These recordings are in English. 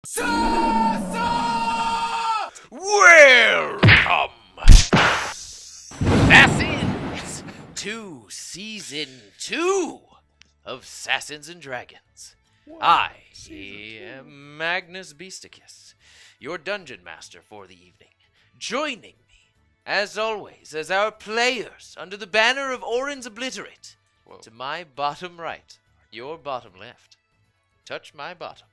Welcome, SASANS, to Season 2 of SASANS and Dragons. I am Magnus Beasticus, your Dungeon Master for the evening. Joining me, as always, as our players under the banner of Orin's Obliterate. Whoa. To my bottom right, your bottom left. Touch my bottom.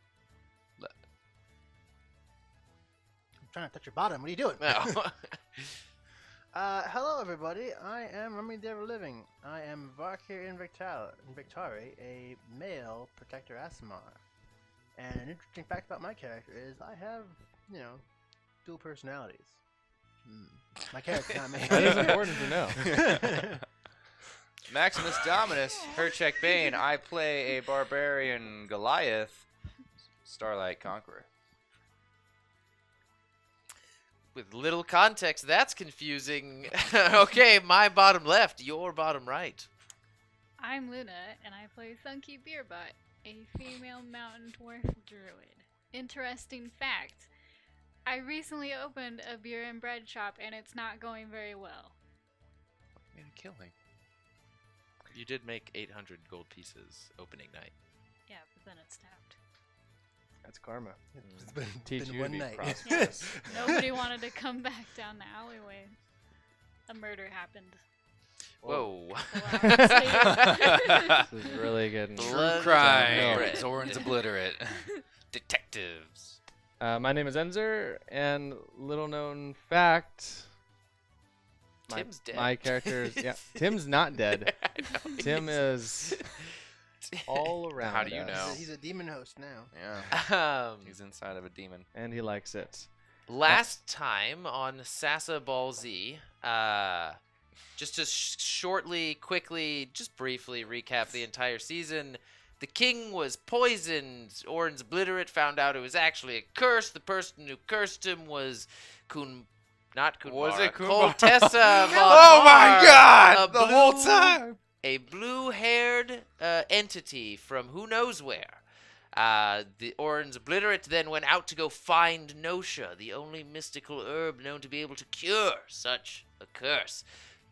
Trying to touch your bottom. What are you doing? Oh. Hello, everybody. I am Rummy the Everliving. I am Varkir Invictarii, a male protector Aasimar. And an interesting fact about my character is I have, dual personalities. My character, not me. That is important to know. Maximusdominus, Hercheck Bane. I play a Barbarian Goliath, Starlight Conqueror. With little context, that's confusing. Okay, my bottom left, your bottom right. I'm Luna, and I play Thunkey Beerbot, a female mountain dwarf druid. Interesting fact, I recently opened a beer and bread shop, and it's not going very well. Man, killing. You did make 800 gold pieces opening night. Yeah, but then it stopped. That's karma. It's been, Teach been you one to be night. prosperous. Nobody wanted to come back down the alleyway. A murder happened. Whoa. A couple hours later. This is really good. Blood Crime. bread. Zoran's Obliterate. Detectives. My name is ENZER, and little known fact. Tim's dead. My character's Tim's not dead. I know, Tim he's- is all around. How do you us, know? He's a demon host now. Yeah. Um, He's inside of a demon. and he likes it. Last time on Sasa Ball Z, just to shortly, quickly, just briefly recap the entire season, the king was poisoned. Orin's Obliterate found out it was actually a curse. The person who cursed him was not Kunmara. Was it Kunmara? Contessa von Oh my Mar, god! a The whole blue- time! A blue-haired entity from who knows where. The Orin's Obliterate then went out to go find Nosha, the only mystical herb known to be able to cure such a curse.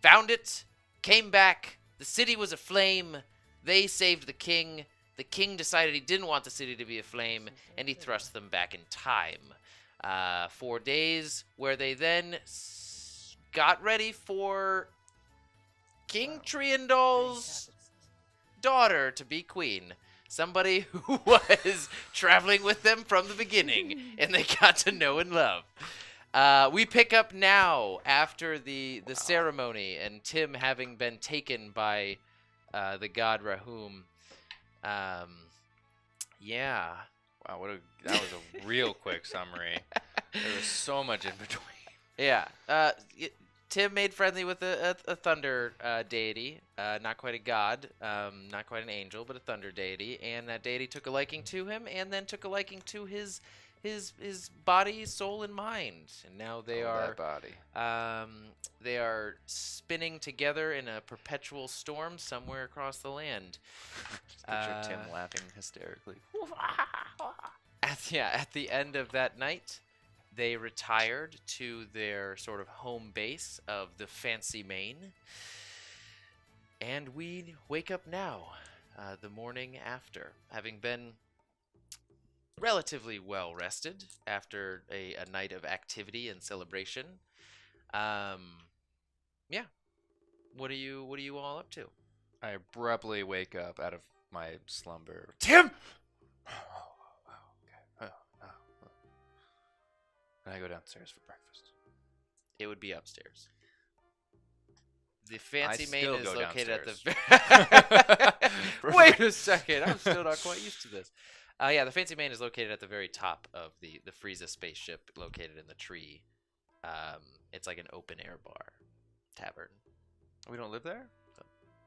Found it, came back, the city was aflame, they saved the king decided he didn't want the city to be aflame, and he thrust them back in time. 4 days, where they then got ready for King Triandol's daughter to be queen. Somebody who was traveling with them from the beginning, and they got to know and love. We pick up now after the ceremony, and Tim having been taken by the god Rahum. Yeah. Wow, that was a real quick summary. There was so much in between. Yeah. Tim made friendly with a thunder deity, not quite a god, not quite an angel, but a thunder deity, and that deity took a liking to him, and then took a liking to his body, soul, and mind. And now they That body. they are spinning together in a perpetual storm somewhere across the land. Just picture Tim laughing hysterically. At the end of that night, they retired to their sort of home base of the Fancy Main. And we wake up now, the morning after, having been relatively well rested after a night of activity and celebration. Yeah. What are you all up to? I abruptly wake up out of my slumber. Tim! And I go downstairs for breakfast. It would be upstairs. The Fancy Main still is go located downstairs. at the Wait a second. I'm still not quite used to this. Yeah, the Fancy Main is located at the very top of the Frieza spaceship located in the tree. It's like an open air bar tavern. We don't live there?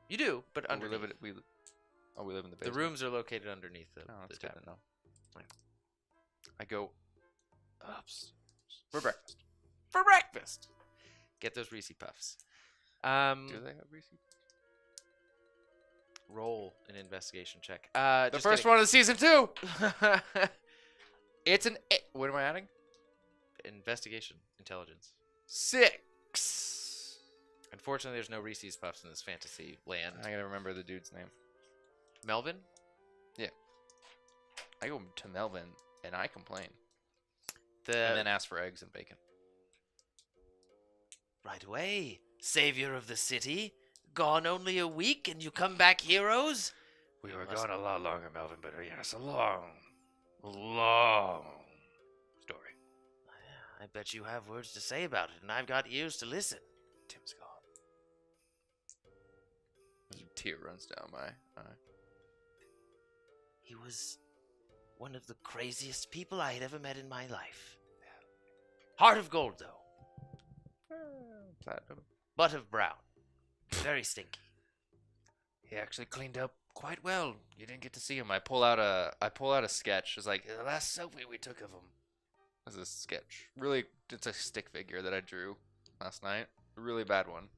You do, but We underneath. live in the The basement. rooms are located underneath the That's the good tavern. to know. I go upstairs for breakfast. For breakfast. Get those Reese Puffs. Do they have Reese? Roll an investigation check. The first one of the season 2. It's an. What am I adding? Investigation, intelligence. 6. Unfortunately, there's no Reese's Puffs in this fantasy land. I gotta remember the dude's name. Melvin? I go to Melvin and I complain. And And then ask for eggs and bacon. right away, savior of the city. Gone only a week, and you come back heroes? We You were must- gone a lot longer, Melvin, but yes, a long story. I bet you have words to say about it, and I've got ears to listen. Tim's gone. A tear runs down my eye. He was one of the craziest people I had ever met in my life. Heart of gold, though. Platinum. Butt of brown. Very stinky. He actually cleaned up quite well. You didn't get to see him. I pull out a sketch. It's like the last selfie we took of him. This is a sketch. Really, it's a stick figure that I drew last night. A really bad one.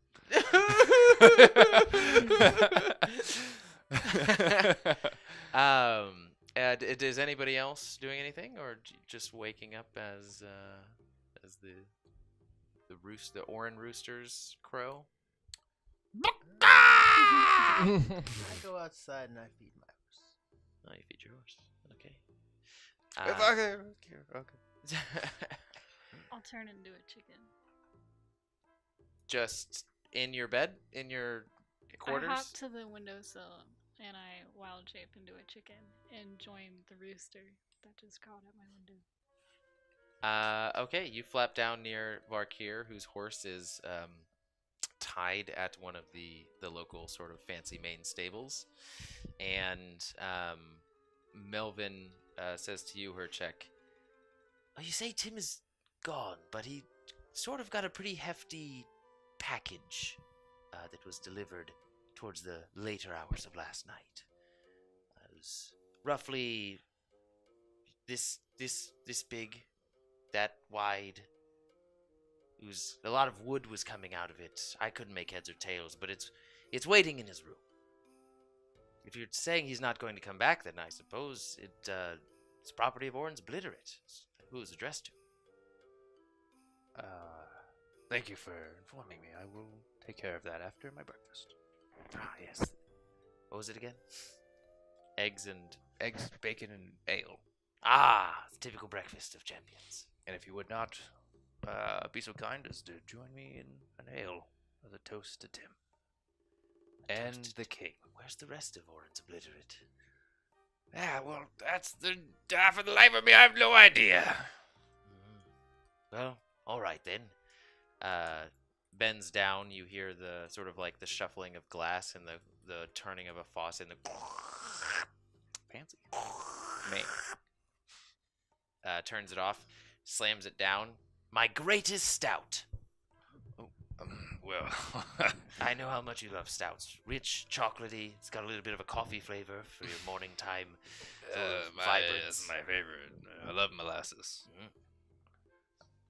Is anybody else doing anything, or just waking up as the Orin roosters crow? I go outside and I feed my horse. Oh, you feed your horse. Okay. Okay. I'll turn into a chicken. Just in your bed, in your quarters. I hop to the windowsill and I wild shape into a chicken and join the rooster that just crawled at my window. Okay, you flap down near Varkir, whose horse is tied at one of the local sort of fancy main stables, and Melvin says to you, Hercheck, "Oh, you say Tim is gone, but he sort of got a pretty hefty package that was delivered towards the later hours of last night. It was roughly this big, that wide. It was a lot of wood was coming out of it. I couldn't make heads or tails, but it's waiting in his room. If you're saying he's not going to come back, then I suppose it's property of Orin's Obliterate. Who is addressed to? Thank you for informing me. I will take care of that after my breakfast. Ah, yes. What was it again? Eggs, bacon, and ale. Ah, the typical breakfast of champions. And if you would not be so kind as to join me in an ale as a toast to Tim. And toast the king. Where's the rest of Orin's Obliterate? Ah, well, that's for the life of me, I have no idea. Well, all right then. Bends down. You hear the sort of like the shuffling of glass and the turning of a faucet and the Fancy. Me. turns it off, slams it down. My greatest stout. Well, I know how much you love stouts. Rich, chocolatey. It's got a little bit of a coffee flavor for your morning time. Vibrance. It's my favorite. I love molasses. Mhm.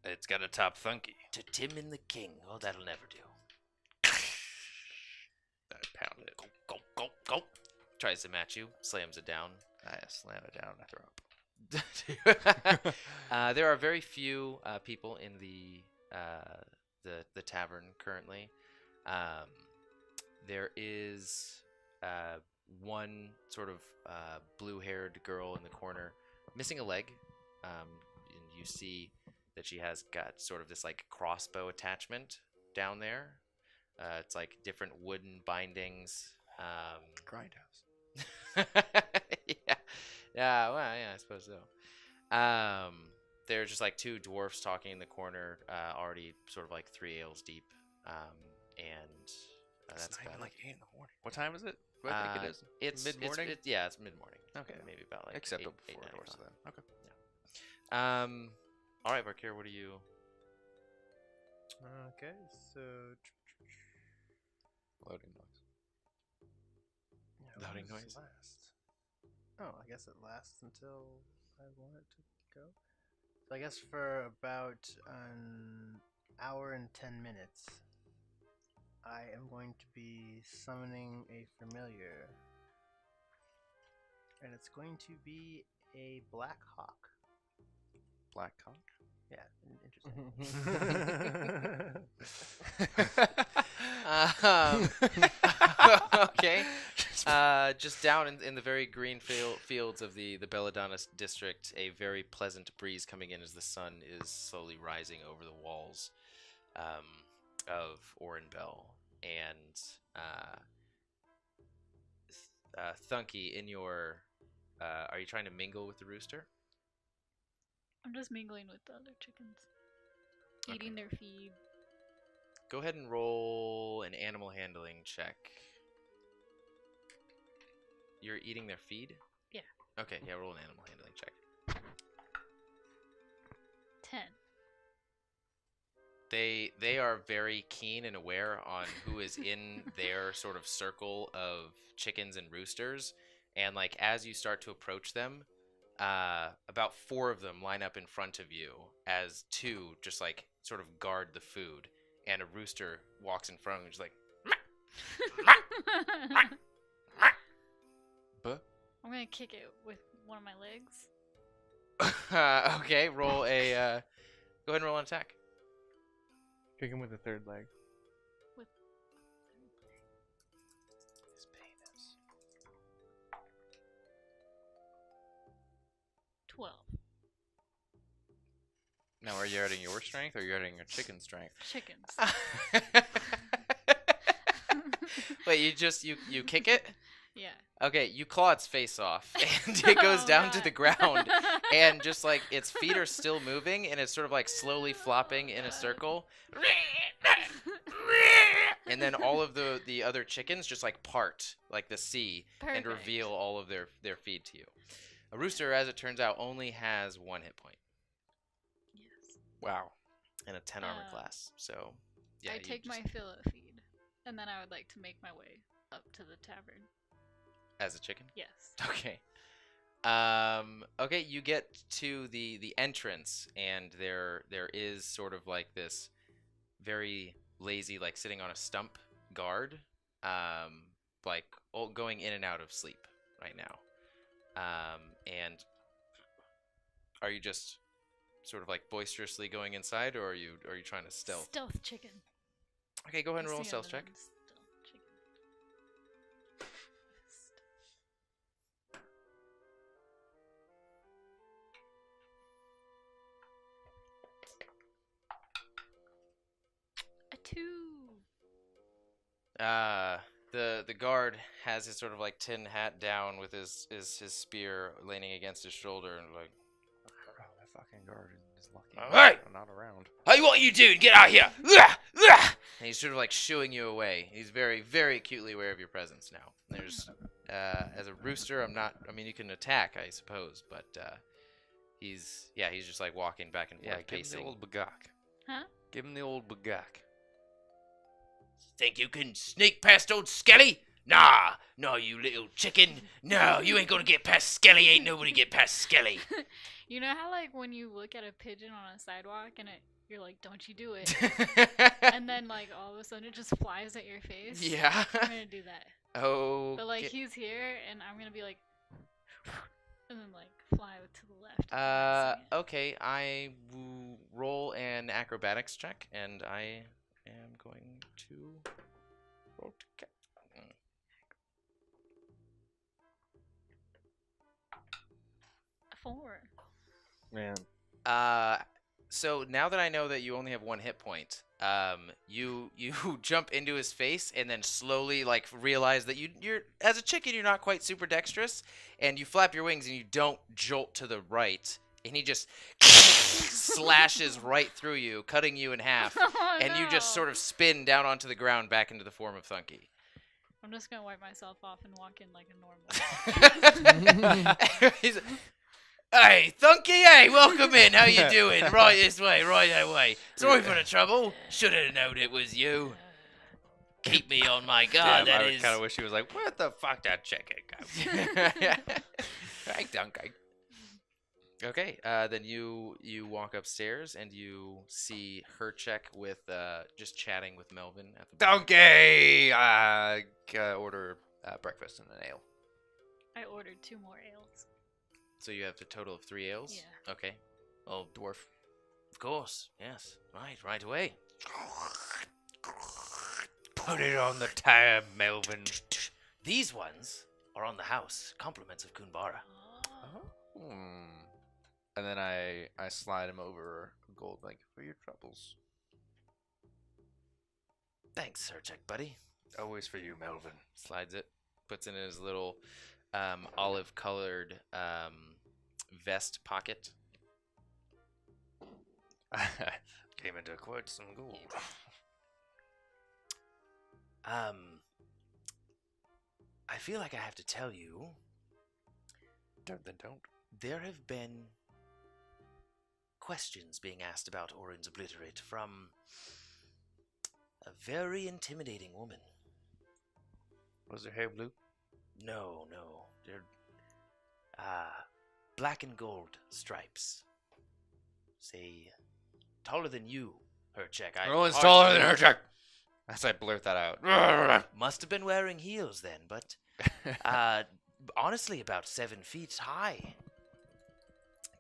It's got a top Thunkey. To Tim and the King. Oh, that'll never do. I pound it. Go, go, go. Tries to match you. Slams it down. I slam it down. I throw up. There are very few people in the tavern currently. There is one sort of blue-haired girl in the corner, missing a leg. And you see that she has got sort of this like crossbow attachment down there. It's like different wooden bindings. Grindhouse. Yeah, well, yeah, I suppose so. There's just like two dwarfs talking in the corner, already sort of like 3 ales deep, and that's It's not about even like it. 8 in the morning. What time is it? What I think it is. It's mid-morning? Yeah, it's mid-morning. Okay. Maybe about like Acceptable 8, before 9 doors o'clock. then. Okay. All right, Varkir, what are you? Okay, so Loading noise. yeah, Loading when does noise. it last? Oh, I guess it lasts until I want it to go. So I guess for about an hour and 10 minutes, I am going to be summoning a familiar. And it's going to be a black hawk. black cock. Yeah, interesting. Okay. Just down in the very green fields of the Belladonna district, a very pleasant breeze coming in as the sun is slowly rising over the walls of Orenbell. And Thunkey, in your... are you trying to mingle with the rooster? I'm just mingling with the other chickens. Eating their feed. Go ahead and roll an animal handling check. You're eating their feed? Yeah. Okay, yeah, roll an animal handling check. 10. They are very keen and aware on who is in their sort of circle of chickens and roosters, and like as you start to approach them, about 4 of them line up in front of you as 2 just like sort of guard the food, and a rooster walks in front of them just like But I'm gonna kick it with one of my legs. okay, roll a go ahead and roll an attack. Kick him with the third leg. his penis. 12. Now, are you adding your strength or are you adding your chicken strength? Chickens. Wait, you kick it? Yeah. Okay, you claw its face off, and it goes Oh, down to God. the ground, and just like its feet are still moving, and it's sort of like slowly flopping in a circle. And then all of the other chickens just like part like the sea and Perfect. reveal all of their feed to you. A rooster, as it turns out, only has 1 hit point Yes. Wow. and a 10 armor Uh, class. So yeah, I you take just- my fill of feed, and then I would like to make my way up to the tavern. as a chicken. Yes. Okay. Okay, you get to the entrance, and there is sort of like this very lazy, like sitting on a stump guard, like going in and out of sleep right now. And are you just sort of like boisterously going inside, or are you trying to stealth? Stealth chicken. Okay, go ahead and roll a What's the stealth other check. one? Stealth chicken. A 2. The guard has his sort of like tin hat down with his spear leaning against his shoulder, and like, Oh, that fucking guard is lucky. Hey! I'm not around. "Hey, what are you doing? Get out here!" And he's sort of like shooing you away. He's very, very acutely aware of your presence now. There's, as a rooster, I mean, you can attack, I suppose, but he's just like walking back and forth, Yeah, give him pacing. the old bagak. Huh? Give him the old bagak. Think you can sneak past old Skelly? Nah, no, you little chicken. No, you ain't gonna get past Skelly. Ain't nobody get past Skelly. You know how like when you look at a pigeon on a sidewalk and you're like, don't you do it. And then like all of a sudden it just flies at your face? Yeah. I'm gonna do that. Oh. But like he's here and I'm gonna be like and then like fly to the left. at the last second. Okay. I will roll an acrobatics check, and I am going to roll to get. 4. Man. So now that I know that you only have 1 hit point, you jump into his face and then slowly like realize that you're as a chicken you're not quite super dexterous, and you flap your wings and you don't jolt to the right, and he just slashes right through you, cutting you in half, Oh, and you just no. sort of spin down onto the ground back into the form of Thunkey. I'm just gonna wipe myself off and walk in like a normal. He's, "Hey, Thunkey, hey, welcome in. How you doing? Right this way, right that way. Sorry for the trouble. Should have known it was you. Keep me on my guard, Damn, that I is." kind of wish he was like, where the fuck that chicken go? Hey, Donkey. Okay, then you walk upstairs and you see Hercheck with just chatting with Melvin at the bar. Donkey! Order breakfast and an ale. I ordered 2 more ales. So you have a total of 3 ales? Yeah. Okay. Oh, dwarf. of course. Yes. Right away. Put it on the tab, Melvin. These ones are on the house. Compliments of Kunbara. And then I slide him over a gold blanket for your troubles. Thanks, Hercheck, buddy. Always for you, Melvin. Slides it, puts it in his little olive-colored vest pocket. Came into quite some gold. I feel like I have to tell you, Don't. there have been questions being asked about Orin's Obliterate from a very intimidating woman. Was her hair blue? No. They're black and gold stripes. Say, taller than you, Hercheck. No one's taller than Hercheck. As I blurt that out. Must have been wearing heels then, but honestly, about 7 feet high.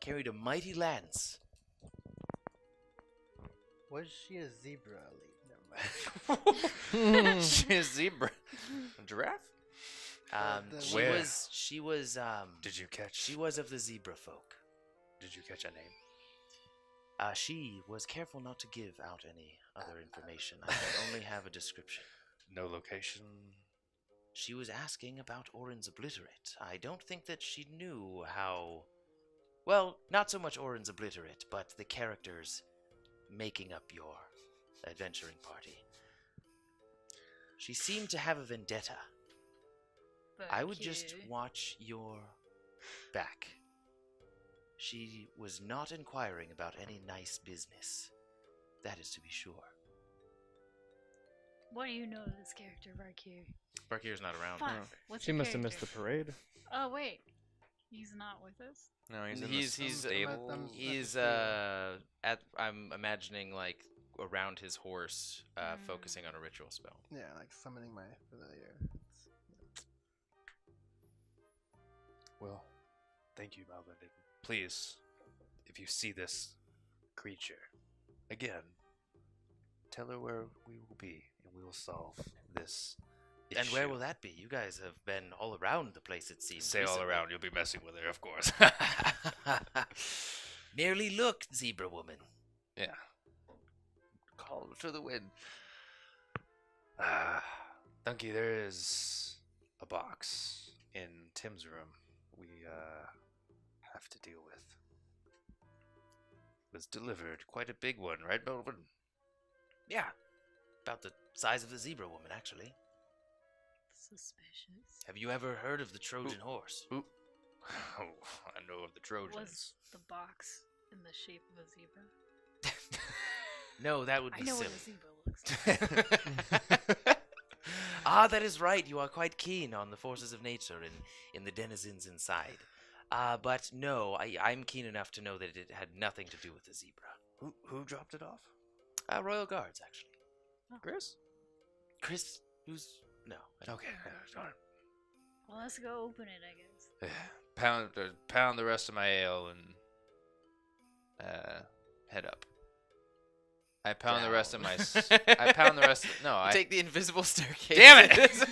Carried a mighty lance. Was she a zebra elite? Never mind. She's a zebra. A giraffe? She was Did you catch? she was of the zebra folk. Did you catch a name? She was careful not to give out any other information. I can only have a description. No location. She was asking about Orin's Obliterate. I don't think that she knew how... Well, not so much Orin's Obliterate, but the characters making up your adventuring party. She seemed to have a vendetta. I would just watch your back. She was not inquiring about any nice business. That is to be sure. What do you know of this character, Varkir? Barkir's not around. Fuck. What's She her must have missed the character? parade. Oh wait, he's not with us. No, he's He's stable. He's I'm imagining like around his horse, focusing on a ritual spell. Yeah, like summoning my familiar. Well, thank you, Melvin. Please, if you see this creature again, tell her where we will be, and we will solve this issue. And where will that be? You guys have been all around the place, it seems. Say all recently. around, you'll be messing with her, of course. Merely look, zebra woman. Yeah. Call to the wind. Thunkey, there is a box in Tim's room we have to deal with. It was delivered, quite a big one, right, Melvin? Yeah, about the size of the zebra woman, actually. Suspicious. Have you ever heard of the Trojan horse? Oh, I know of the Trojans. Was the box in the shape of a zebra? No, that would be I know silly. what a zebra looks like. That is right. You are quite keen on the forces of nature and in the denizens inside. But no, I'm keen enough to know that it had nothing to do with the zebra. Who dropped it off? Royal Guards, actually. Chris? Chris, who's... No. I don't- Okay, darn. Well, let's go open it, I guess. Pound the rest of my ale and head up. I pound the rest of my. I pound the rest. No, I take the invisible staircase. Damn it!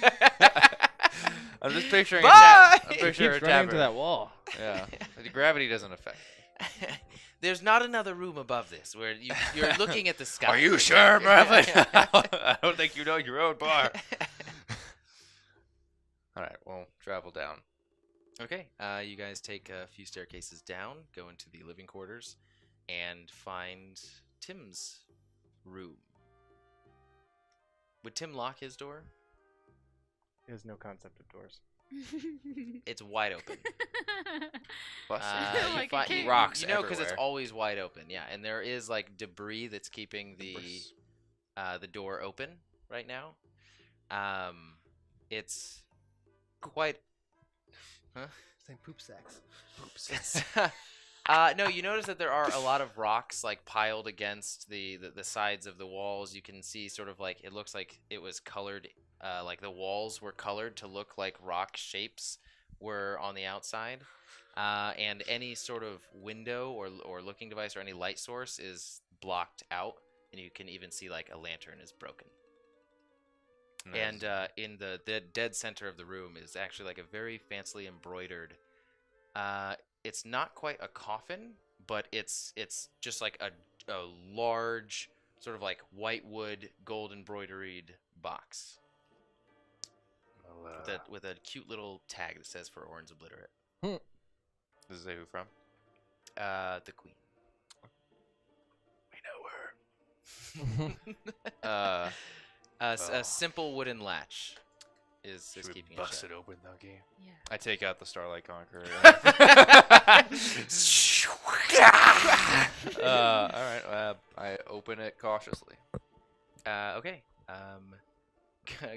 I'm just picturing. Bye! I'm He picturing keeps a running into tavern. that wall. Yeah, the gravity doesn't affect me. There's not another room above this where you're looking at the sky. Are you sure, Mervin? I don't think you know your own bar. All right, well, travel down. Okay, you guys take a few staircases down, go into the living quarters, and find Tim's room. Would Tim lock his door? He has no concept of doors. It's wide open. Busted. Like a find, cave. Rocks you know, because it's everywhere. always wide open. Yeah, and there is like debris that's keeping the door open right now. It's quite. Huh? Saying poop sacks. It's no, you notice that there are a lot of rocks like piled against the sides of the walls. You can see sort of like it looks like it was colored, like the walls were colored to look like rock shapes were on the outside. and any sort of window or looking device or any light source is blocked out, and you can even see like a lantern is broken. And in the dead center of the room is actually like a very fancily embroidered. It's not quite a coffin, but it's just like a large sort of like white wood gold embroidered box with a cute little tag that says for Orin's Obliterate. Does it say who from? The Queen. We know her. A simple wooden latch is Should we keeping bust it it open, Thunkey? Yeah. I take out the Starlight Conqueror. All right. I open it cautiously. Okay.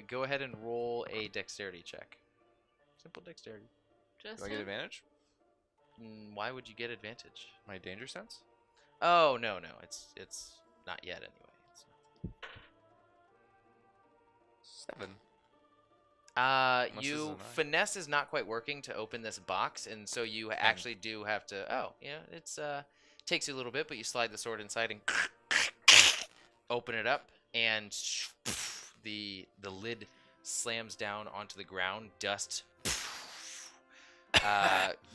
Go ahead and roll a dexterity check. Simple dexterity. Just Do I get him? advantage? Why would you get advantage? My danger sense? Oh no, it's not yet anyway. It's 7. Unless this is a 9. finesse is not quite working to open this box, and so you actually do have to. Oh, yeah, it's takes you a little bit, but you slide the sword inside and open it up, and the lid slams down onto the ground. Dust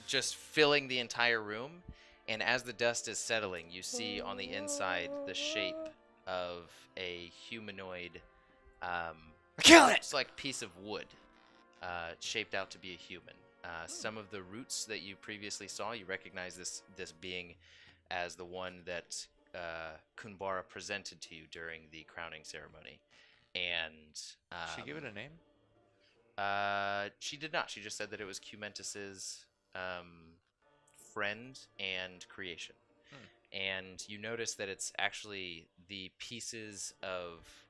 just filling the entire room, and as the dust is settling, you see on the inside the shape of a humanoid. Kill it! It's like piece of wood, shaped out to be a human. Some of the roots that you previously saw, you recognize this being as the one that Kunbara presented to you during the crowning ceremony. And Did she give it a name? she did not. She just said that it was Cumentus's friend and creation. And you notice that it's actually the pieces of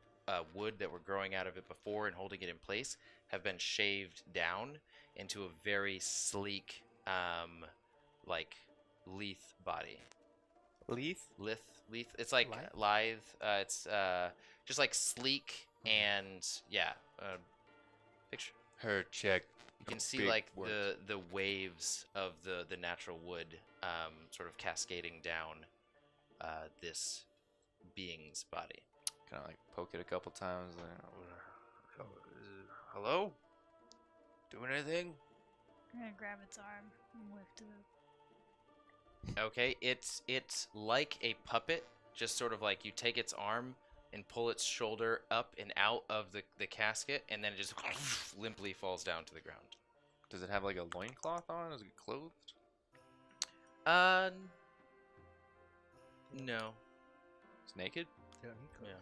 wood that were growing out of it before and holding it in place have been shaved down into a very sleek, like lithe body. Leith? Lithe. It's like lithe. It's just like sleek and yeah. Picture. Hercheck. You can see Big like words. the waves of the natural wood, sort of cascading down this being's body. Kind of like poke it a couple times. Like, hello? Doing anything? I'm gonna grab its arm and lift it up. Okay, it's like a puppet, just sort of like you take its arm and pull its shoulder up and out of the casket, and then it just limply falls down to the ground. Does it have like a loincloth on? Is it clothed? No. It's naked? Don't need clothes. Yeah.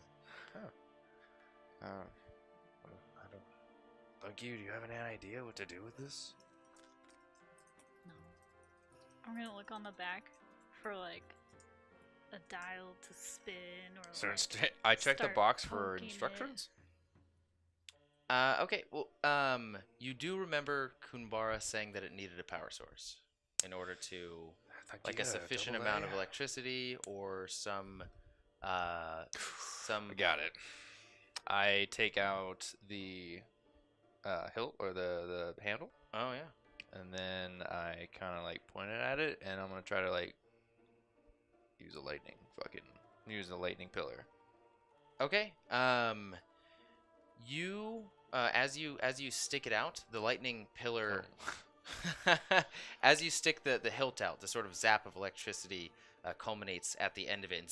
I don't. Thunkey, do you have any idea what to do with this? No. I'm gonna look on the back for like a dial to spin or like I checked the start box for poking it. instructions. Okay. Well, you do remember Kunbara saying that it needed a power source in order to like a sufficient amount of electricity or some I got it. I take out the hilt or the handle, Oh yeah. and then I kind of like point it at it, and I'm gonna try to like use a lightning pillar. Okay. You as you stick it out, the lightning pillar. As you stick the hilt out, the sort of zap of electricity culminates at the end of it. And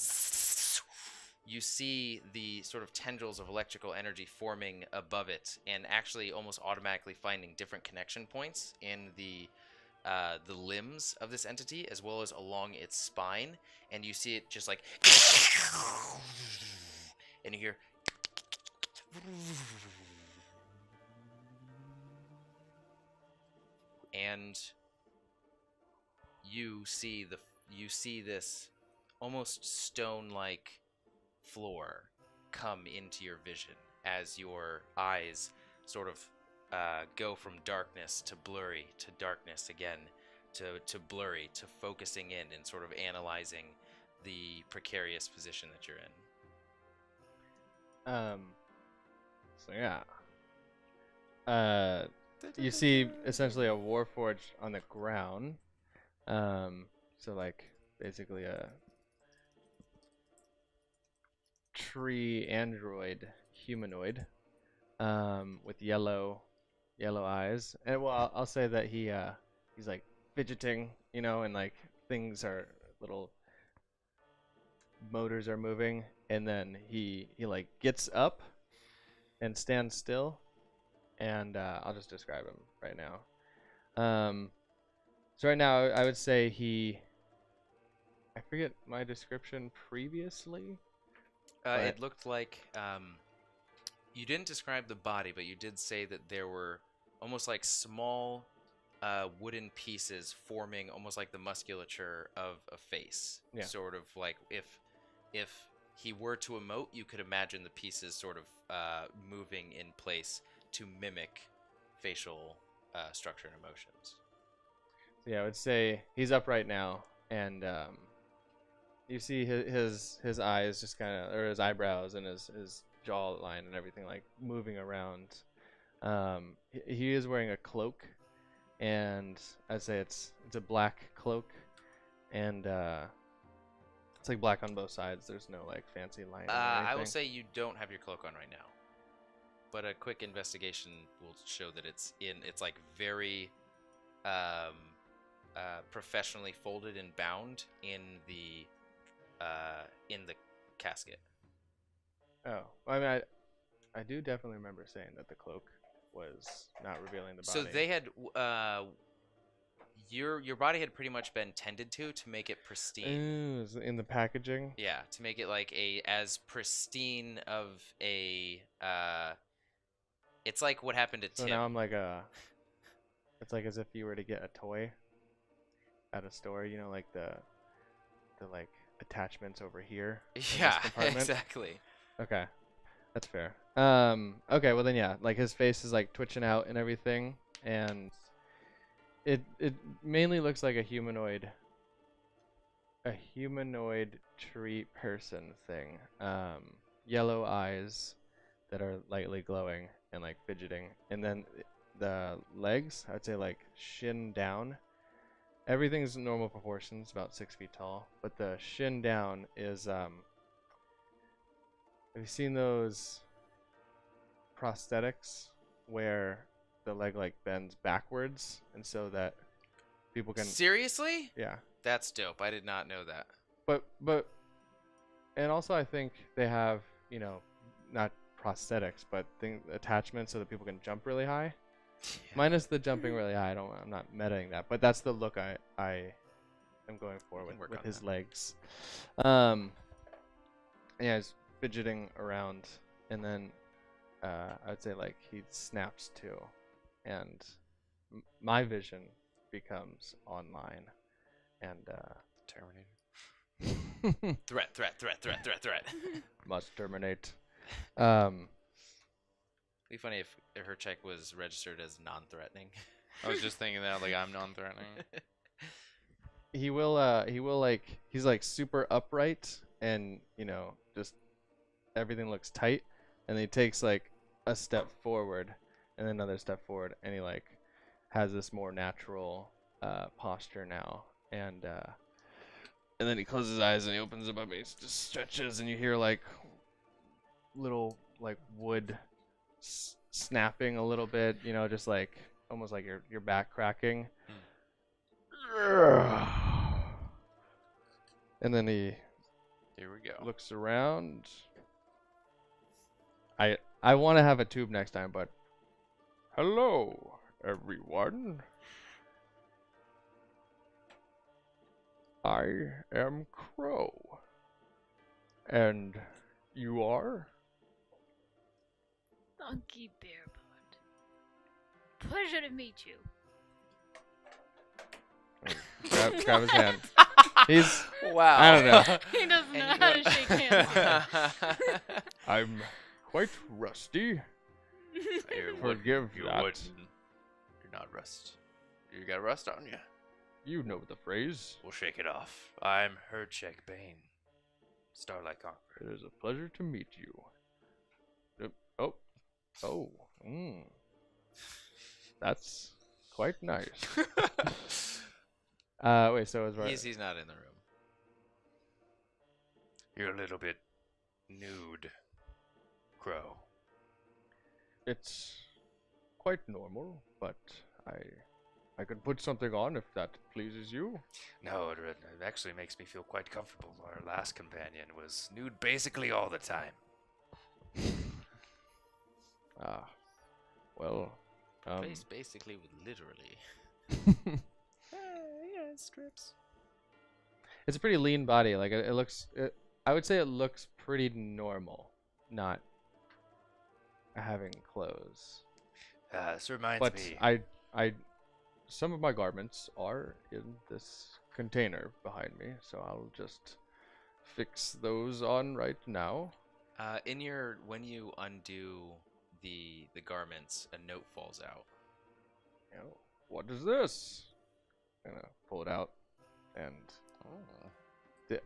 you see the sort of tendrils of electrical energy forming above it, and actually almost automatically finding different connection points in the limbs of this entity, as well as along its spine. And you see it just like, and you hear. And you see this almost stone-like floor come into your vision as your eyes sort of go from darkness to blurry to darkness again to blurry to focusing in and sort of analyzing the precarious position that you're in. So yeah. You see essentially a Warforged on the ground, So like basically a tree android humanoid, with yellow eyes. And well, I'll say that he's like fidgeting, and like things are little motors are moving, and then he like gets up and stands still, and I'll just describe him right now. So right now I would say I forget my description previously. It looked like you didn't describe the body, but you did say that there were almost like small wooden pieces forming almost like the musculature of a face. Yeah. Sort of like if he were to emote, you could imagine the pieces sort of moving in place to mimic facial structure and emotions. Yeah, I would say he's up right now, and you see his eyes just kind of, or his eyebrows and his jawline and everything like moving around. He is wearing a cloak, and I'd say it's a black cloak, and it's like black on both sides. There's no like fancy lining or anything. I will say you don't have your cloak on right now, but a quick investigation will show that it's like very professionally folded and bound in the casket. Oh, I mean, I do definitely remember saying that the cloak was not revealing the body. So they had your body had pretty much been tended to make it pristine. Ooh, in the packaging. Yeah, to make it like as pristine of a it's like what happened to So Tim. now I'm like it's like as if you were to get a toy at a store, like the like attachments over here. in this Yeah, compartment. exactly. Okay, that's fair. Okay, well then yeah, like his face is like twitching out and everything, and it mainly looks like a humanoid tree person thing. Yellow eyes that are lightly glowing and like fidgeting, and then the legs, I'd say like shin down. Everything's normal proportions, about 6 feet tall, but the shin down is have you seen those prosthetics where the leg like bends backwards, and so that people can Seriously? yeah. That's dope. I did not know that. But and also I think they have, not prosthetics, but attachments so that people can jump really high. Minus the jumping really high. I'm not metaing that, but that's the look I am going for with his legs. Yeah, he's fidgeting around, and then I'd say like he snaps to, and my vision becomes online, and Terminator. Threat. must terminate. It'd be funny if Hercheck was registered as non-threatening. I was just thinking that, like, I'm non-threatening. He will like, he's like super upright, and just everything looks tight, and he takes like a step forward and then another step forward, and he like has this more natural posture now, and then he closes his eyes and he opens them up and he just stretches, and you hear like little like wood snapping a little bit, just like almost like your back cracking. And then he Here we go. looks around. I want to have a tube next time, but hello everyone. I am Crow. And you are? Thunkey Beerbot. Pleasure to meet you. Grab his hand. He's Wow. I don't know. He doesn't know how to shake hands. I'm quite rusty. Forgive You that. wouldn't. You're not rust. You got rust on you. You know the phrase. We'll shake it off. I'm Hercheck Bane. Starlight Conqueror. It is a pleasure to meet you. Oh. That's quite nice. Wait, so is He's not in the room. You're a little bit nude, Crow. It's quite normal, but I could put something on if that pleases you. No, it actually makes me feel quite comfortable. Our last companion was nude basically all the time. Ah, well, Basically, literally. Yeah, strips. it's a pretty lean body. Like it looks. I would say it looks pretty normal, not having clothes. This reminds But me. some of my garments are in this container behind me, so I'll just fix those on right now. When you undo the garments, a note falls out. Oh, what is this? I'm gonna pull it out, and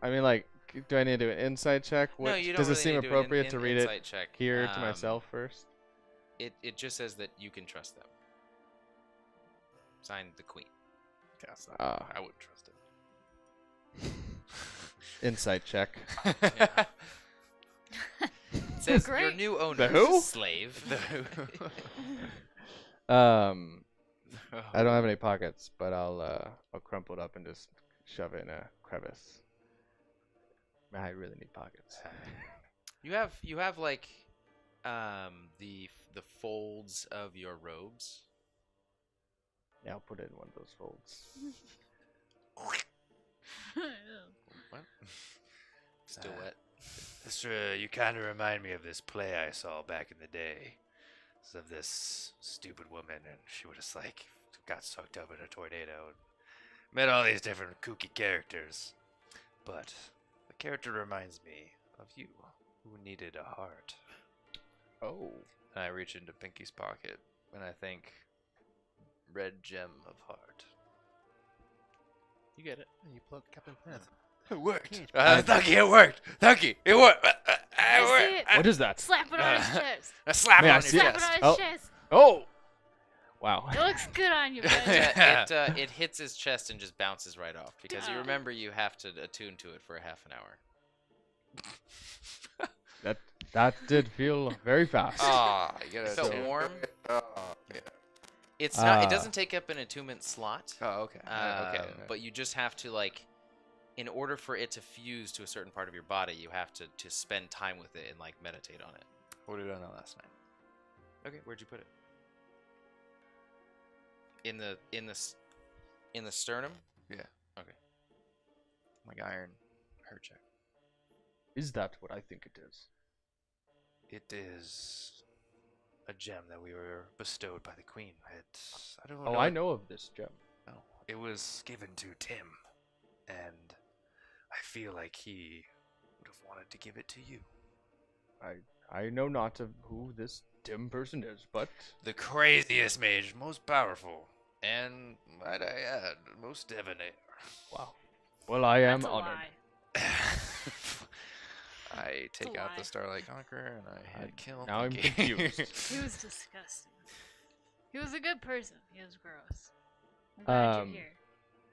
I mean, like, do I need to do an insight check? No, you don't does it really seem need to do an appropriate to read it insight check. here to myself first? It just says that you can trust them. Signed, the Queen. I wouldn't trust it. Insight check. Yeah. It says your Great. new owner The who? slave. I don't have any pockets, but I'll crumple it up and just shove it in a crevice. I really need pockets. You have like the folds of your robes. Yeah, I'll put it in one of those folds. What? Still wet. You kind of remind me of this play I saw back in the day. It's of this stupid woman, and she would just like got sucked up in a tornado and met all these different kooky characters. But the character reminds me of you, who needed a heart. Oh. And I reach into Pinky's pocket, and I think, red gem of heart. You get it. And you pull up Captain Planet. It worked. Huge. Thunkey, it worked. Thunkey, it worked. I see it. What is that? Slap it on his chest. A slap May I on see your it? Slap chest. it on his Oh. chest. Oh! Wow. It looks good on you, bud. It hits his chest and just bounces right off because you Oh. remember you have to attune to it for a half an hour. That did feel very fast. Ah, you gotta It felt attune warm. to it. Oh, yeah. It's not. It doesn't take up an attunement slot. Oh, okay. Okay. But you just have to like, in order for it to fuse to a certain part of your body, you have to spend time with it and like meditate on it. What did I know last night? Okay, where'd you put it? In the sternum. Yeah. Okay. Like iron Hercheck. Is that what I think it is? It is a gem that we were bestowed by the queen. I don't know. Oh, I know of this gem. No, it was given to Tim, and I feel like he would have wanted to give it to you. I know not of who this dim person is, but The craziest mage, most powerful, and might I add, most debonair. wow. Well, I am That's a honored. lie. I take out lie. the Starlight Conqueror and I head kill. now I'm Thunkey. confused. He was disgusting. He was a good person. He was gross. I'm glad you're here.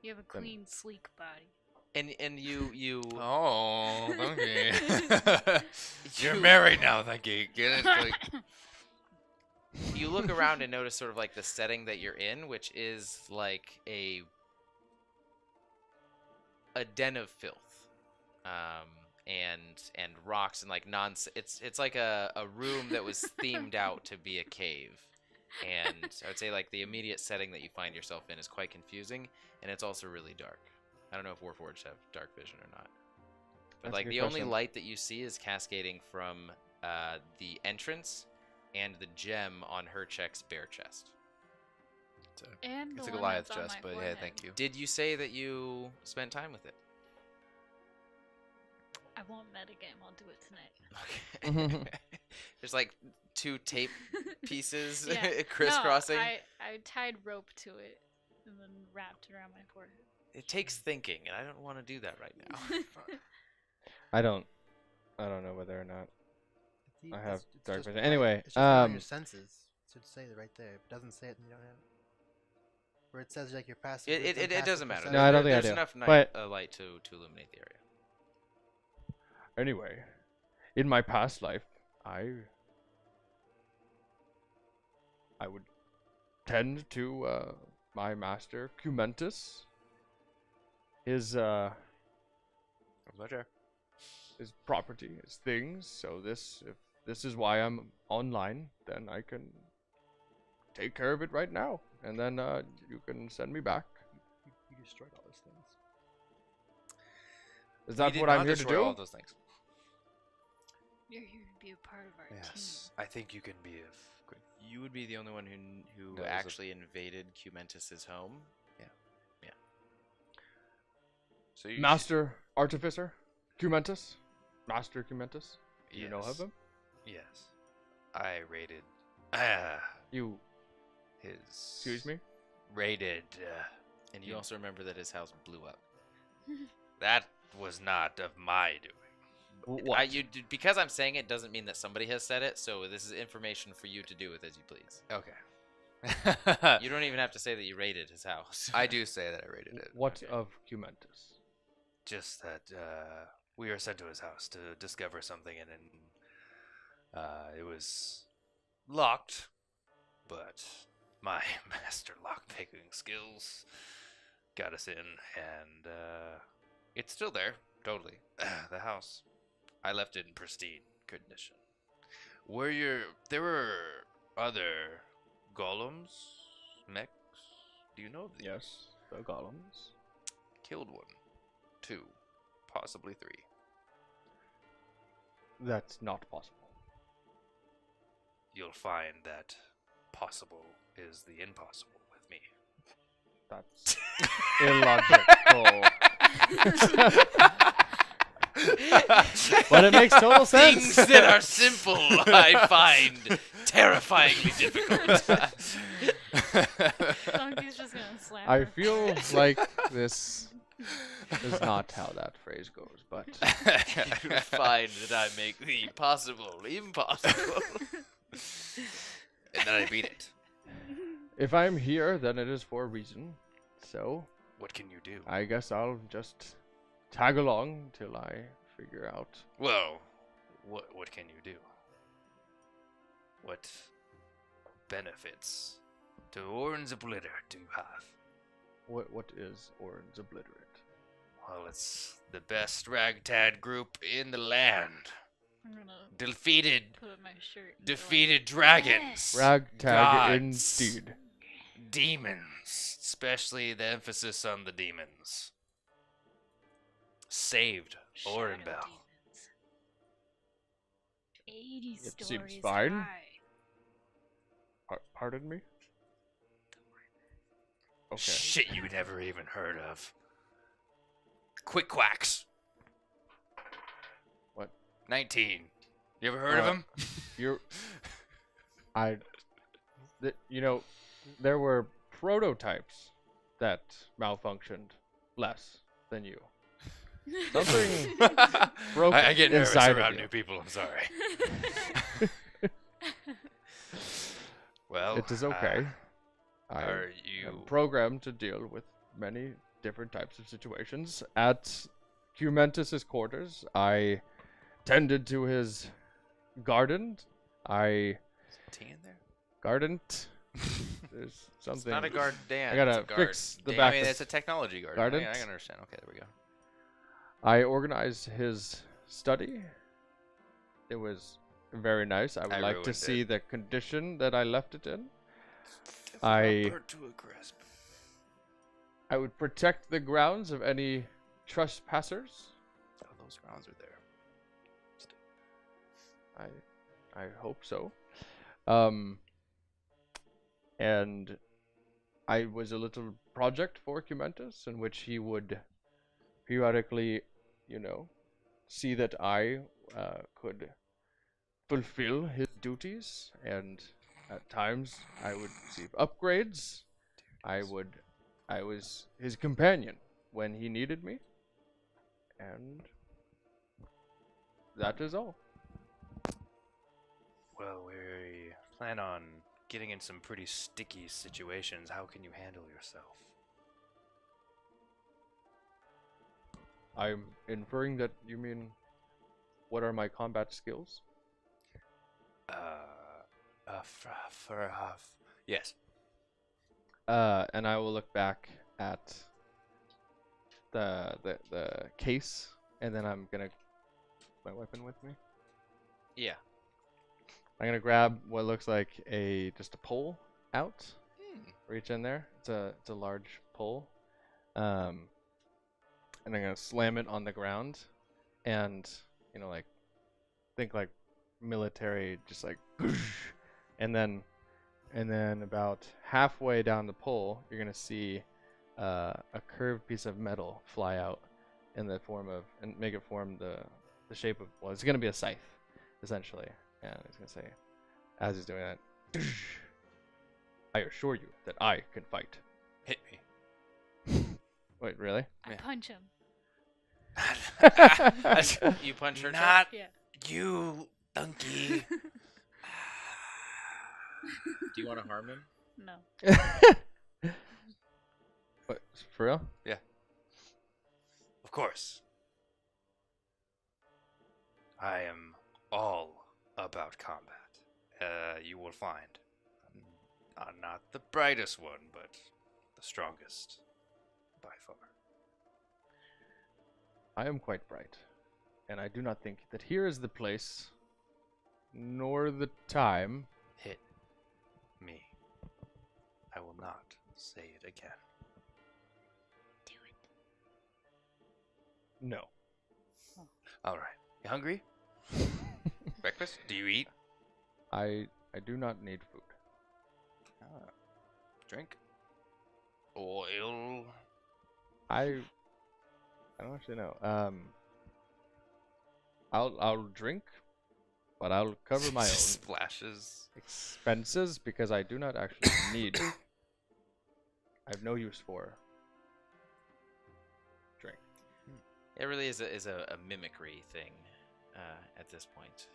You have a clean, sleek body. And you Oh, Thunkey. You're married now, Thunkey. Get it? Like, you look around and notice sort of like the setting that you're in, which is like a den of filth, and rocks and like it's like a room that was themed out to be a cave, and I would say like the immediate setting that you find yourself in is quite confusing, and it's also really dark. I don't know if Warforged have dark vision or not, but That's a like good the only question. light that you see is cascading from the entrance and the gem on Hercheck's bare chest. And it's the a one Goliath that's on chest, my but yeah, forehead. thank you. Did you say that you spent time with it? I won't metagame. I'll do it tonight. Okay. There's like two tape pieces Yeah. crisscrossing. No, I tied rope to it and then wrapped it around my forehead. It takes thinking, and I don't want to do that right now. I don't know whether or not. I have dark just vision. right- Anyway, it's just right on your senses. It should say it right there. If it doesn't say it, then you don't have it. where it says like your passive. It doesn't matter. No, I don't think I There's do. enough But- light to illuminate the area. Anyway, in my past life, I would tend to my master Cumentus. His his property, his things. So if this is why I'm online, then I can take care of it right now, and then you can send me back. You destroyed all those things. Is We that did what not I'm here to destroy do? all of those things. You're here to be a part of our Yes, I think you can be of good. You would be the only one who No, it was a- actually invaded Cumentus's home. So you Master Artificer Cumentus? Master Cumentus? You know of Yes. him? Yes, I raided. You, His. excuse me? Raided. And you also remember that his house blew up. That was not of my doing. What? Because I'm saying it doesn't mean that somebody has said it, so this is information for you to do with as you please. Okay. You don't even have to say that you raided his house. I do say that I raided it. What Okay. of Cumentus? Just that we were sent to his house to discover something, and then it was locked, but my master lockpicking skills got us in, and it's still there, totally. The house, I left it in pristine condition. There were other golems, mechs. Do you know of these? Yes, the golems. Killed one, 2, possibly 3. That's not possible. You'll find that possible is the impossible with me. That's illogical. But it makes total Things sense. that are simple, I find terrifyingly difficult. Thunkey's just gonna slam I her. feel like this is not how that phrase goes, but You find that I make the possible impossible. And then I beat it. if I'm here, then it is for a reason. So, What can you do? I guess I'll just tag along till I figure out. Well, what can you do? What benefits to Orange Obliter do you have? What is Orange Obliterate? Well, it's the best ragtag group in the land. I'm gonna Defeated put up my shirt. and be like, defeated dragons. Ragtag gods, indeed. Demons, especially the emphasis on the demons. Saved "Shadow Orenbell. demons. 80 It seems stories fine. high. Pardon me? Okay. Shit you never even heard of. Quick Quacks. What? 19. You ever heard of him? You're. There were prototypes that malfunctioned less than you. Something broke I get nervous inside of around you. new people, I'm sorry. Well, It is okay. I are am you programmed to deal with many different types of situations. At Cumentus's quarters, I tended to his garden. I Tea in there? gardened. There's It's something. not a garden. I gotta fix the back I mean, of it's a technology garden. garden. I can understand. Okay, there we go. I organized his study. It was very nice. I would I like to ruined see it. the condition that I left it in. I burnt to a crisp. I would protect the grounds of any trespassers. Oh, those grounds are there. I hope so. And I was a little project for Cumentus in which he would periodically, see that I could fulfill his duties, and at times I would receive upgrades. I was his companion when he needed me, and that is all. Well, we plan on getting in some pretty sticky situations. How can you handle yourself? I'm inferring that you mean, what are my combat skills? Yes. And I will look back at the case, and then I'm gonna my weapon with me. Yeah. I'm gonna grab what looks like just a pole out, Hmm. reach in there. It's a large pole, and I'm gonna slam it on the ground, and like think like military, just like, and then about halfway down the pole, you're gonna see a curved piece of metal fly out in the form of, and make it form the shape of, well, it's gonna be a scythe, essentially. And he's gonna say, as he's doing that, I assure you that I can fight. Hit me. Wait, really? I punch him. You punch her. Not Yeah. you, Thunkey. Do you want to harm him? No. What, for real? Of course. I am all about combat. You will find I'm not the brightest one, but the strongest by far. I am quite bright, and I do not think that here is the place, nor the time. Hit me. I will not say it again. Do it. No. All right. You hungry? Breakfast? Do you eat? I do not need food. Drink? Oil? I don't actually know. I'll drink, but I'll cover my own Splashes. expenses because I do not actually need. I have no use for drink. It really is a mimicry thing at this point.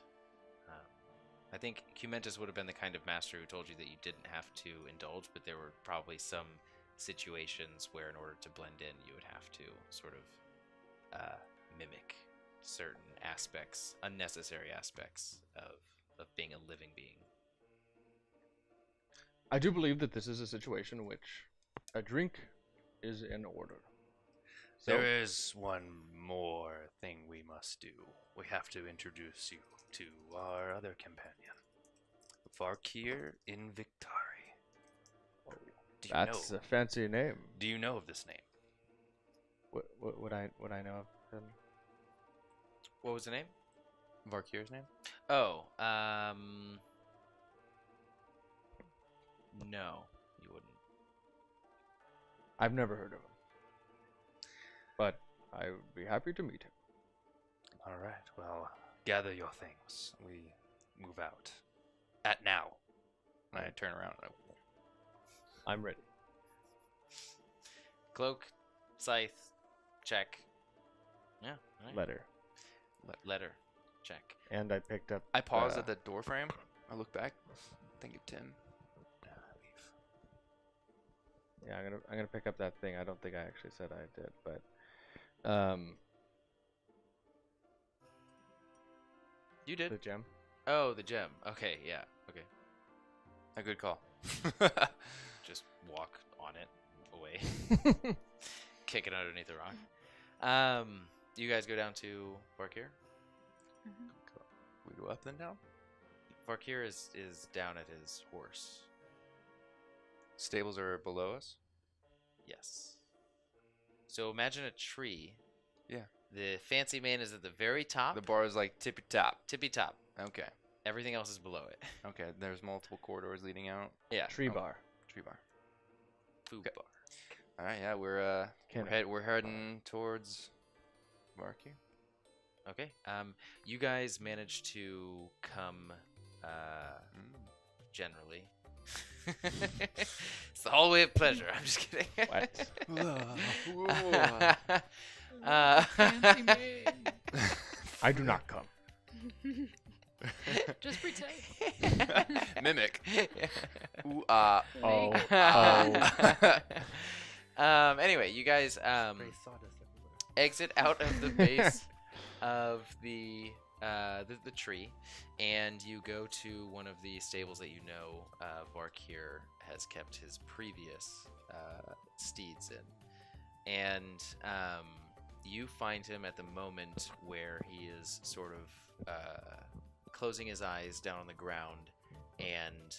I think Cumentus would have been the kind of master who told you that you didn't have to indulge, but there were probably some situations where in order to blend in, you would have to sort of mimic certain aspects, unnecessary aspects of being a living being. I do believe that this is a situation in which a drink is in order. So, There is one more thing we must do. We have to introduce you to our other companion, Varkir Invictarii. Do you that's know? a fancy name. Do you know of this name? What would I know of him? What was the name? Varkir's name? Oh, no, you wouldn't. I've never heard of him, but I would be happy to meet him. All right. Well, gather your things. We move out. At now. And I turn around. And I'm ready. Cloak, scythe, check. Yeah, all right. Letter. Letter, check. And I picked up. I pause at the door frame. I look back. Think of Tim. Yeah, I'm gonna pick up that thing. I don't think I actually said I did, but You did. the gem. Oh, the gem. Okay, yeah. Okay. A good call. Just walk on it away. Kick it underneath the rock. You guys go down to Varkir? Mhm. We go up then down? Varkir is down at his horse. Stables are below us? Yes. So imagine a tree. Yeah. The fancy man is at the very top. The bar is like tippy top. Tippy top. Okay. Everything else is below it. Okay. There's multiple corridors leading out. Yeah. Tree Oh. bar. Tree bar. Food Okay. bar. All right. Yeah, we're heading towards Varkir. Okay. You guys managed to come generally. It's the hallway of pleasure. I'm just kidding. What? Fancy man. I do not come. Just pretend. Mimic. Ooh, Oh. Fake. Oh. Anyway, you guys Spray sawdust everywhere. exit out of the base of the tree, and you go to one of the stables that you know Varkir has kept his previous steeds in, and you find him at the moment where he is sort of closing his eyes down on the ground, and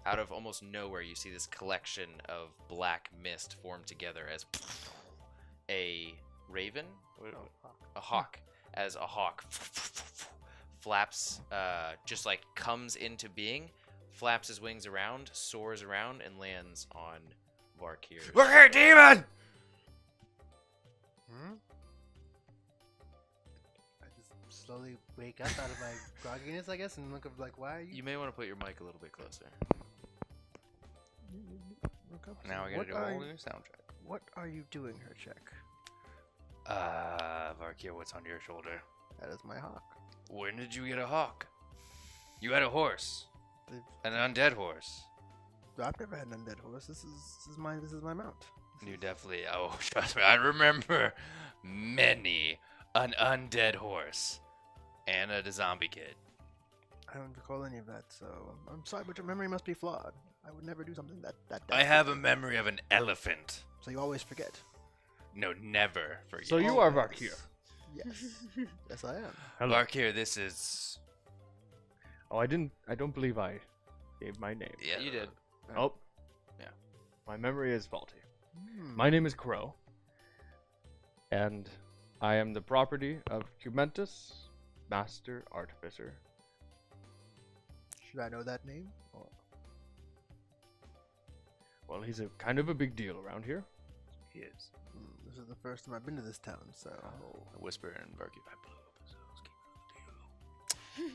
out of almost nowhere you see this collection of black mist form together as a raven, a hawk, as a hawk flaps, just like comes into being, flaps his wings around, soars around, and lands on Varkir. Look here, demon! Hmm? I just slowly wake up out of my grogginess, I guess, and look up like, why are you? You may want to put your mic a little bit closer. Look up. Now we gotta do a whole new soundtrack. What are you doing, Hercheck? Varkir, what's on your shoulder? That is my hawk. When did you get a hawk? You had a horse. They've- An undead horse. I've never had an undead horse. This is my mount. You definitely. Oh, trust me, I remember many an undead horse and a zombie kid. I don't recall any of that, so I'm sorry, but your memory must be flawed. I would never do something that. I have a memory of an elephant. So you always forget. No, never forget. So you are Always. Varkir. Yes. Yes, I am. Hello. Varkir, this is. Oh, I don't believe I gave my name. Yeah, You did. Oh. Yeah. My memory is faulty. Hmm. My name is Crow. And I am the property of Cumentus, Master Artificer. Should I know that name? Or... Well, he's a kind of a big deal around here. He is. This is the first time I've been to this town, so. Oh, a whisper in Varkir. I blew up his house.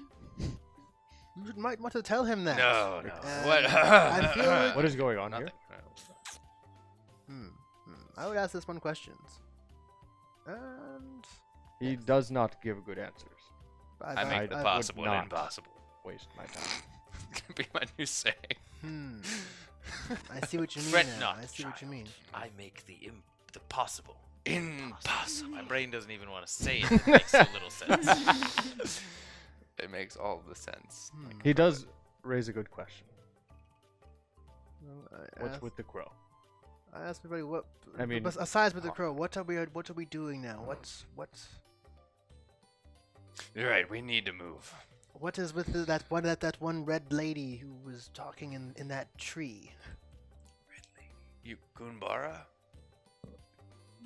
You might want to tell him that. No, no. And What? I feel like- What is going on Nothing. here? I would ask this one questions. And He does not give good answers. I make the would possible not. impossible. Waste my time. Could be my new saying. I see what you mean Fret now. not, I see what you mean. I make the possible. Impossible. My brain doesn't even want to say it. It makes so little sense. It makes all the sense. He does raise a good question. Well, What's with the crow? I asked everybody what. I mean- aside with the crow, what are we doing now? What's You're right. We need to move. what is with that one red lady who was talking in that tree? You Gunbara?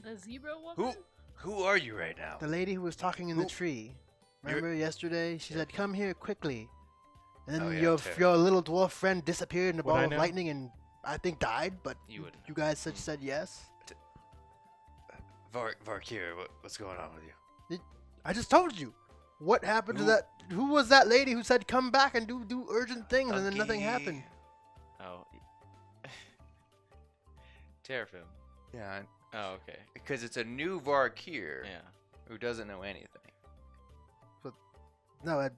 The zebra woman? Who are you right now? The lady who was talking in the tree. Remember yesterday? She said, "Come here quickly," and then Oh, yeah, your Tara. little dwarf friend disappeared in a Would I ball of know? lightning and I think died. But You wouldn't you guys said yes. Varkir, what's going on with you? I just told you. What happened to that? Who was that lady who said come back and do urgent things and then nothing happened? Oh. Terrafim. Yeah, Oh, okay. because it's a new Varkir Yeah. who doesn't know anything. No, I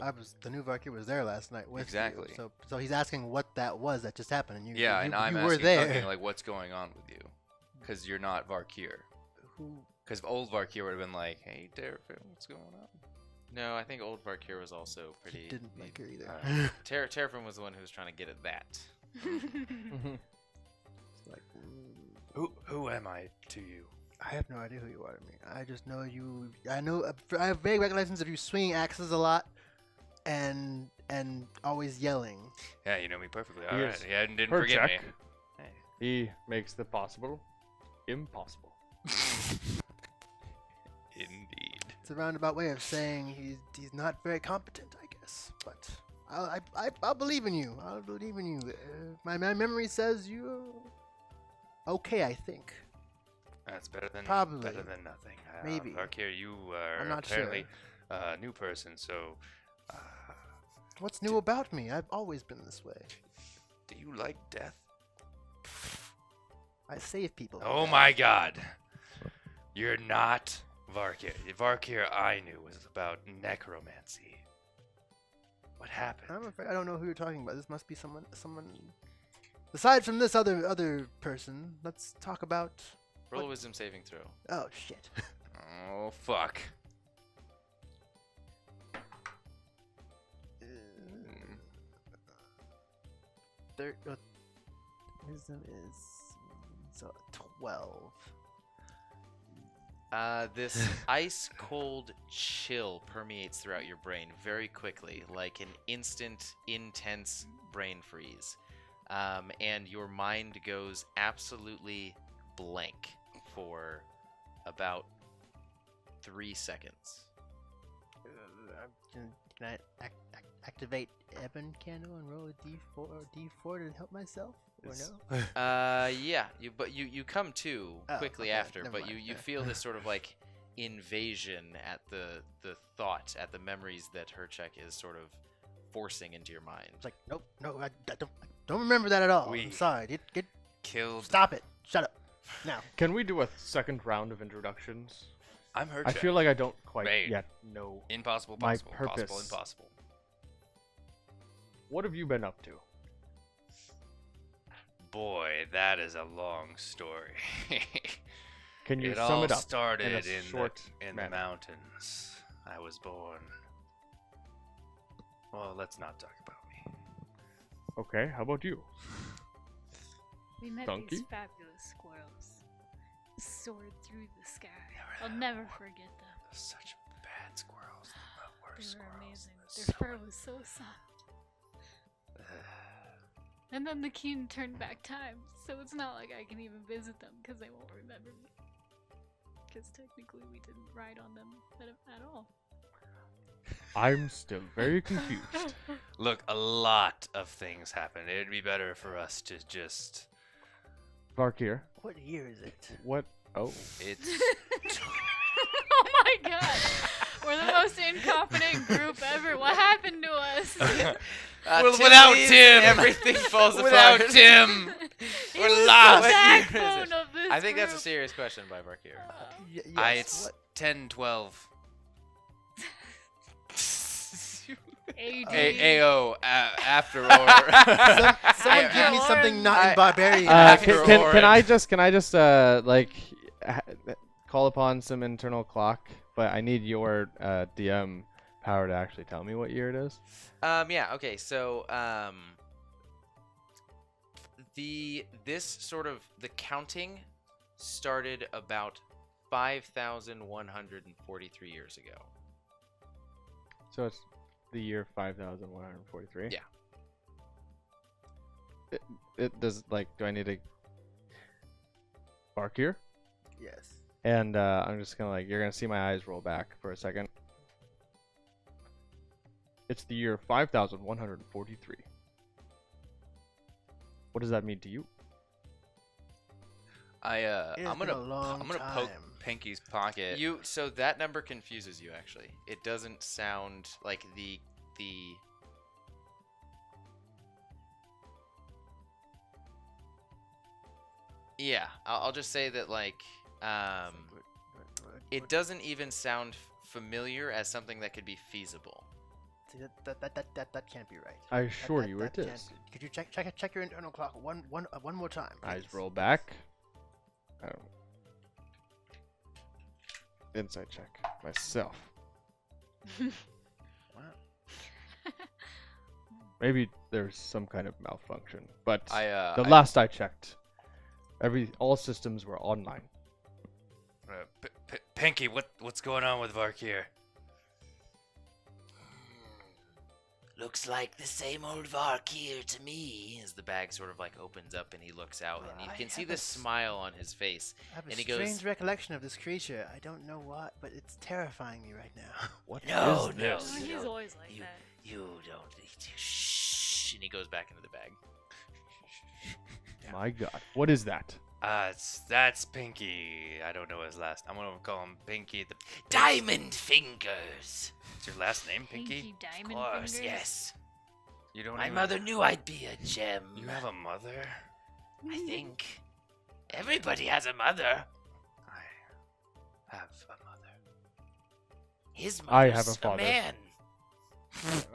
was the new Varkir was there last night with you. Exactly. So he's asking what that was that just happened and you Yeah, you, and I'm you were asking there. Thunkey, like, what's going on with you? Because you're not Varkir. Who? Because old Varkir would have been like, hey, Terrafim, what's going on? No, I think old Varkir was also pretty. Didn't like her either. Terrafim was the one who was trying to get at that. It's like, Who am I to you? I have no idea who you are to me. I just know you. I have vague recollections of you swinging axes a lot, and always yelling. Yeah, you know me perfectly. He All right. is Yeah, didn't forget me. Hercheck. He makes the possible impossible. Indeed. It's a roundabout way of saying he's not very competent, I guess. But I'll believe in you. I'll believe in you. My memory says you're okay. I think. That's better than Probably. better than nothing. Maybe. Varkir, you are I'm not apparently a new person, so What's new about me? I've always been this way. do you like death? I save people. Oh my god. You're not Varkir I knew was about necromancy. What happened? I'm afraid I don't know who you're talking about. This must be someone. Aside from this other person, let's talk about. Roll a wisdom saving throw. Oh shit. Oh, fuck. Wisdom is so 12. This ice cold chill permeates throughout your brain very quickly, like an instant, intense brain freeze. And your mind goes absolutely blank for about 3 seconds. Can I activate Ebon Candle and roll a D4 to help myself? Or no? Yeah, you come to Oh, quickly okay, after, never but you mind. feel this sort of like invasion at the thought, at the memories that Hercheck is sort of forcing into your mind. It's like, nope, no, I don't remember that at all. We I'm sorry. Get killed. stop it. Shut up. Now. Can we do a second round of introductions? I'm Hercheck. I feel like I don't quite Right. yet know. Impossible, my possible, impossible, purpose. impossible. What have you been up to? Boy, that is a long story. Can you It sum all it up started in a in short the manner? mountains. I was born. Well, let's not talk about me. Okay, how about you? We met Thunkey? these fabulous squirrels. Soared through the sky. I'll never forget them. Such bad squirrels. The They worst were squirrels. amazing. They're Their so fur was so soft. And then the king turned back time, so it's not like I can even visit them because they won't remember me. Because technically we didn't ride on them at all. I'm still very confused. Look, a lot of things happened. It'd be better for us to just. Varkir, What year is it? what? Oh, It's. Oh my god! We're the most incompetent group ever. What happened to us? Well, Tim without leaves, Tim! everything falls Without apart. Tim! He We're was lost. the What year is backbone it? of this I think that's a group. serious question by Barkir. Yes. It's what? 10, 12. AD. AO after or. Someone give me something not in barbarian. can I just like call upon some internal clock? But I need your DM power to actually tell me what year it is. Yeah. Okay. So the counting started about 5,143 years ago. So it's the year 5,143. Yeah. It does like. Do I need to bark here? Yes. And I'm just gonna you're gonna see my eyes roll back for a second. It's the year 5,143. What does that mean to you? It's I'm been a gonna long poke time. Pinky's pocket. So that number confuses you actually. It doesn't sound like the Yeah, I'll just say that like it doesn't even sound familiar as something that could be feasible. See, that can't be right. I assure you that it can't is. be. Could you check your internal clock one more time? Eyes please? roll back. Insight check myself. Wow. Maybe there's some kind of malfunction, but the I- last I checked, all systems were online. Pinky, what's going on with Varkir? Looks like the same old Varkir to me. As the bag sort of like opens up and he looks out and you I can see have the a s- smile on his face. I have a And he strange goes- recollection of this creature. I don't know what, but it's terrifying me right now. What No, is no, this? Oh, you he's don't- always like you, that. You don't. Shh, and he goes back into the bag. My God, what is that? That's Pinky. I don't know his last. I'm gonna call him Pinky the Diamond fingers. What's your last name, Pinky? Pinky Diamond Of course, Fingers. yes. You don't. My even- mother knew I'd be a gem. You have a mother? I think. Everybody has a mother. I have a mother. His I mother's have a father. man.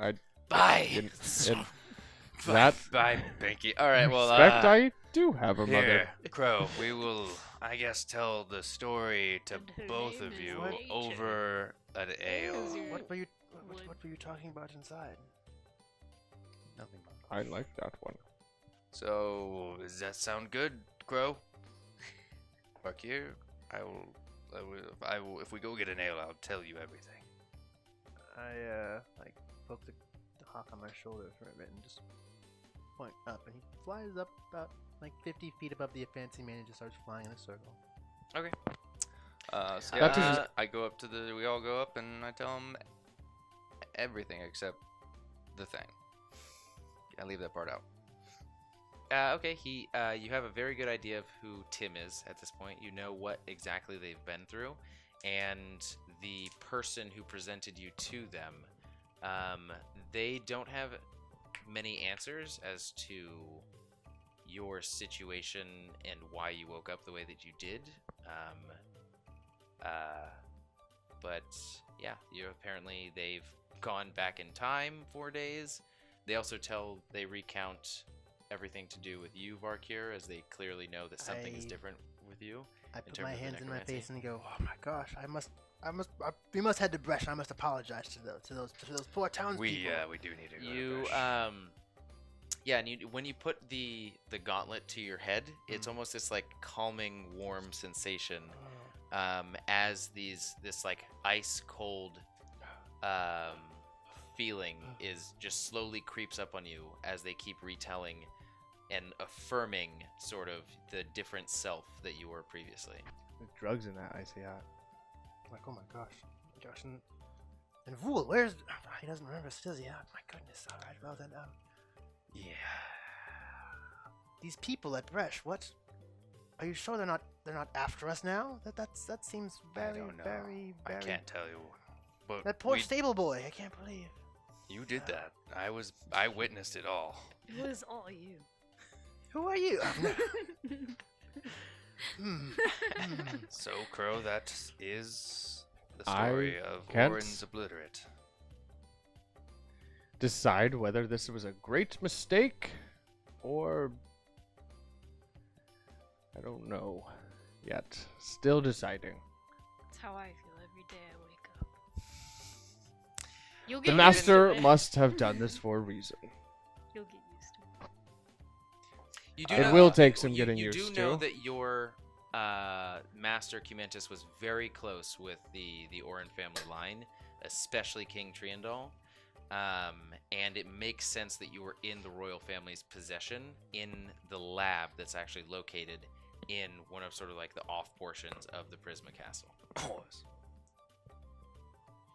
I Bye. didn't. Son In of a- that Bye, Binky. All right, well, respect, I do have a mother. Here, Crow, we will, I guess, tell the story to And her both name of is you Nature. over an ale. Is your- What were you? Would- What were you talking about inside? Nothing. I like that one. So, does that sound good, Crow? Barkir, I will. If we go get an ale, I'll tell you everything. I like poke the hawk on my shoulder for a minute and just point up, and he flies up about like 50 feet above the fancy man and just starts flying in a circle. Okay. So That yeah, is- I go up to we all go up and I tell him everything except the thing. I leave that part out. Okay, you have a very good idea of who Tim is at this point. You know what exactly they've been through, and the person who presented you to them, they don't have many answers as to your situation and why you woke up the way that you did. But yeah, they've gone back in time 4 days. They also they recount everything to do with you, Varkir, as they clearly know that something is I- different with you. I In put terms my of the hands in my necromancy? face and go, "Oh my gosh, we must head to Bresh. I must apologize to those poor townspeople." We do need to go to You Bresh. yeah, and when you put the gauntlet to your head, it's almost this like calming, warm sensation, as this like ice cold feeling is just slowly creeps up on you as they keep retelling and affirming sort of the different self that you were previously. There's drugs in that icy hot. Like, oh my gosh, and Vul, where's? He doesn't remember us, does he? Oh, my goodness. All right, well then, Yeah. these people at Bresh, what? Are you sure they're not after us now? That seems very, I don't know. very, I very. can't tell you. But That poor stable boy. I can't believe. you did that. I witnessed it all. It was all you. Who are you? Hmm. So, Crow, that is the I story of can't- Orin's Obliterate. Decide whether this was a great mistake or I don't know yet. Still deciding. That's how I feel every day I wake up. You'll The get master used to it. must have done this for a reason. You'll get used to it. You do It know will that- take some you- getting you used do know to. that your master Cumentus was very close with the Orin family line, especially King Triandal. And it makes sense that you were in the royal family's possession in the lab that's actually located in one of sort of like the off portions of the Prisma Castle. Was.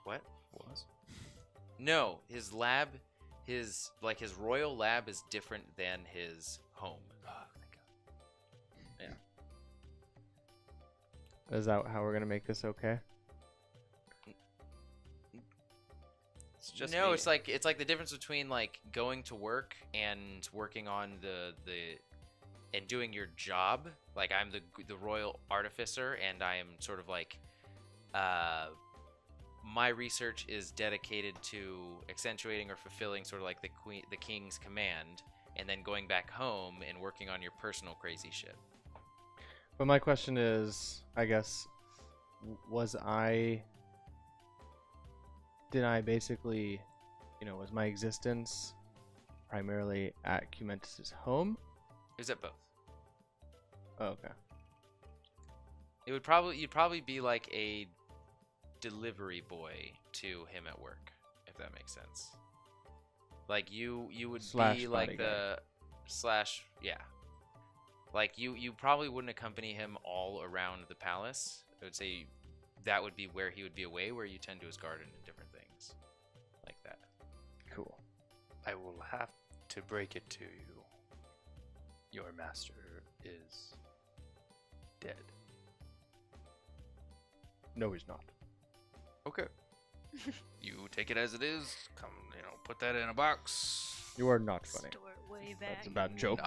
What? Was. No, his lab, his royal lab is different than his home. Oh, thank God. Is that how we're gonna make this okay? It's just No, me. it's like the difference between like going to work and working on the and doing your job. Like I'm the royal artificer, and I am sort of like my research is dedicated to accentuating or fulfilling sort of like the king's command, and then going back home and working on your personal crazy shit. But my question is, I guess, did I basically, was my existence primarily at Cumentus's home? Is it both? Oh, okay. You'd probably be like a delivery boy to him at work, if that makes sense. Like you would Slash be like bodyguard. yeah. Like you probably wouldn't accompany him all around the palace. I would say that would be where he would be away, where you tend to his garden and different things like that. Cool. I will have to break it to you. Your master is dead. No, he's not. Okay. You take it as it is. Come, put that in a box. You are not funny. Store it way back. That's a bad joke.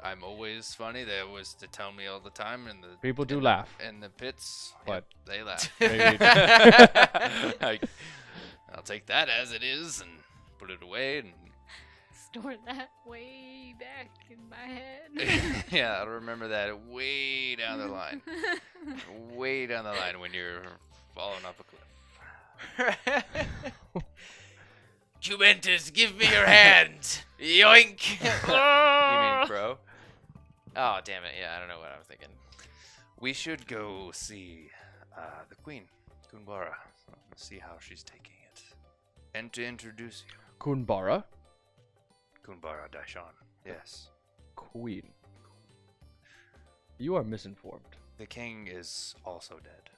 I'm always funny. They always to tell me all the time, and the People do laugh. in the pits. But- Yep, they laugh. Maybe- I'll take that as it is and put it away. And Store that way back in my head. yeah, I'll remember that way down the line. Way down the line when you're falling off a cliff. Juventus, give me your hand. Yoink. You mean bro? Oh, damn it. Yeah, I don't know what I'm thinking. We should go see the queen, Kunbara. See how she's taking it. And to introduce you, Kunbara? Kunbara Daishan. Yes. Queen. You are misinformed. The king is also dead.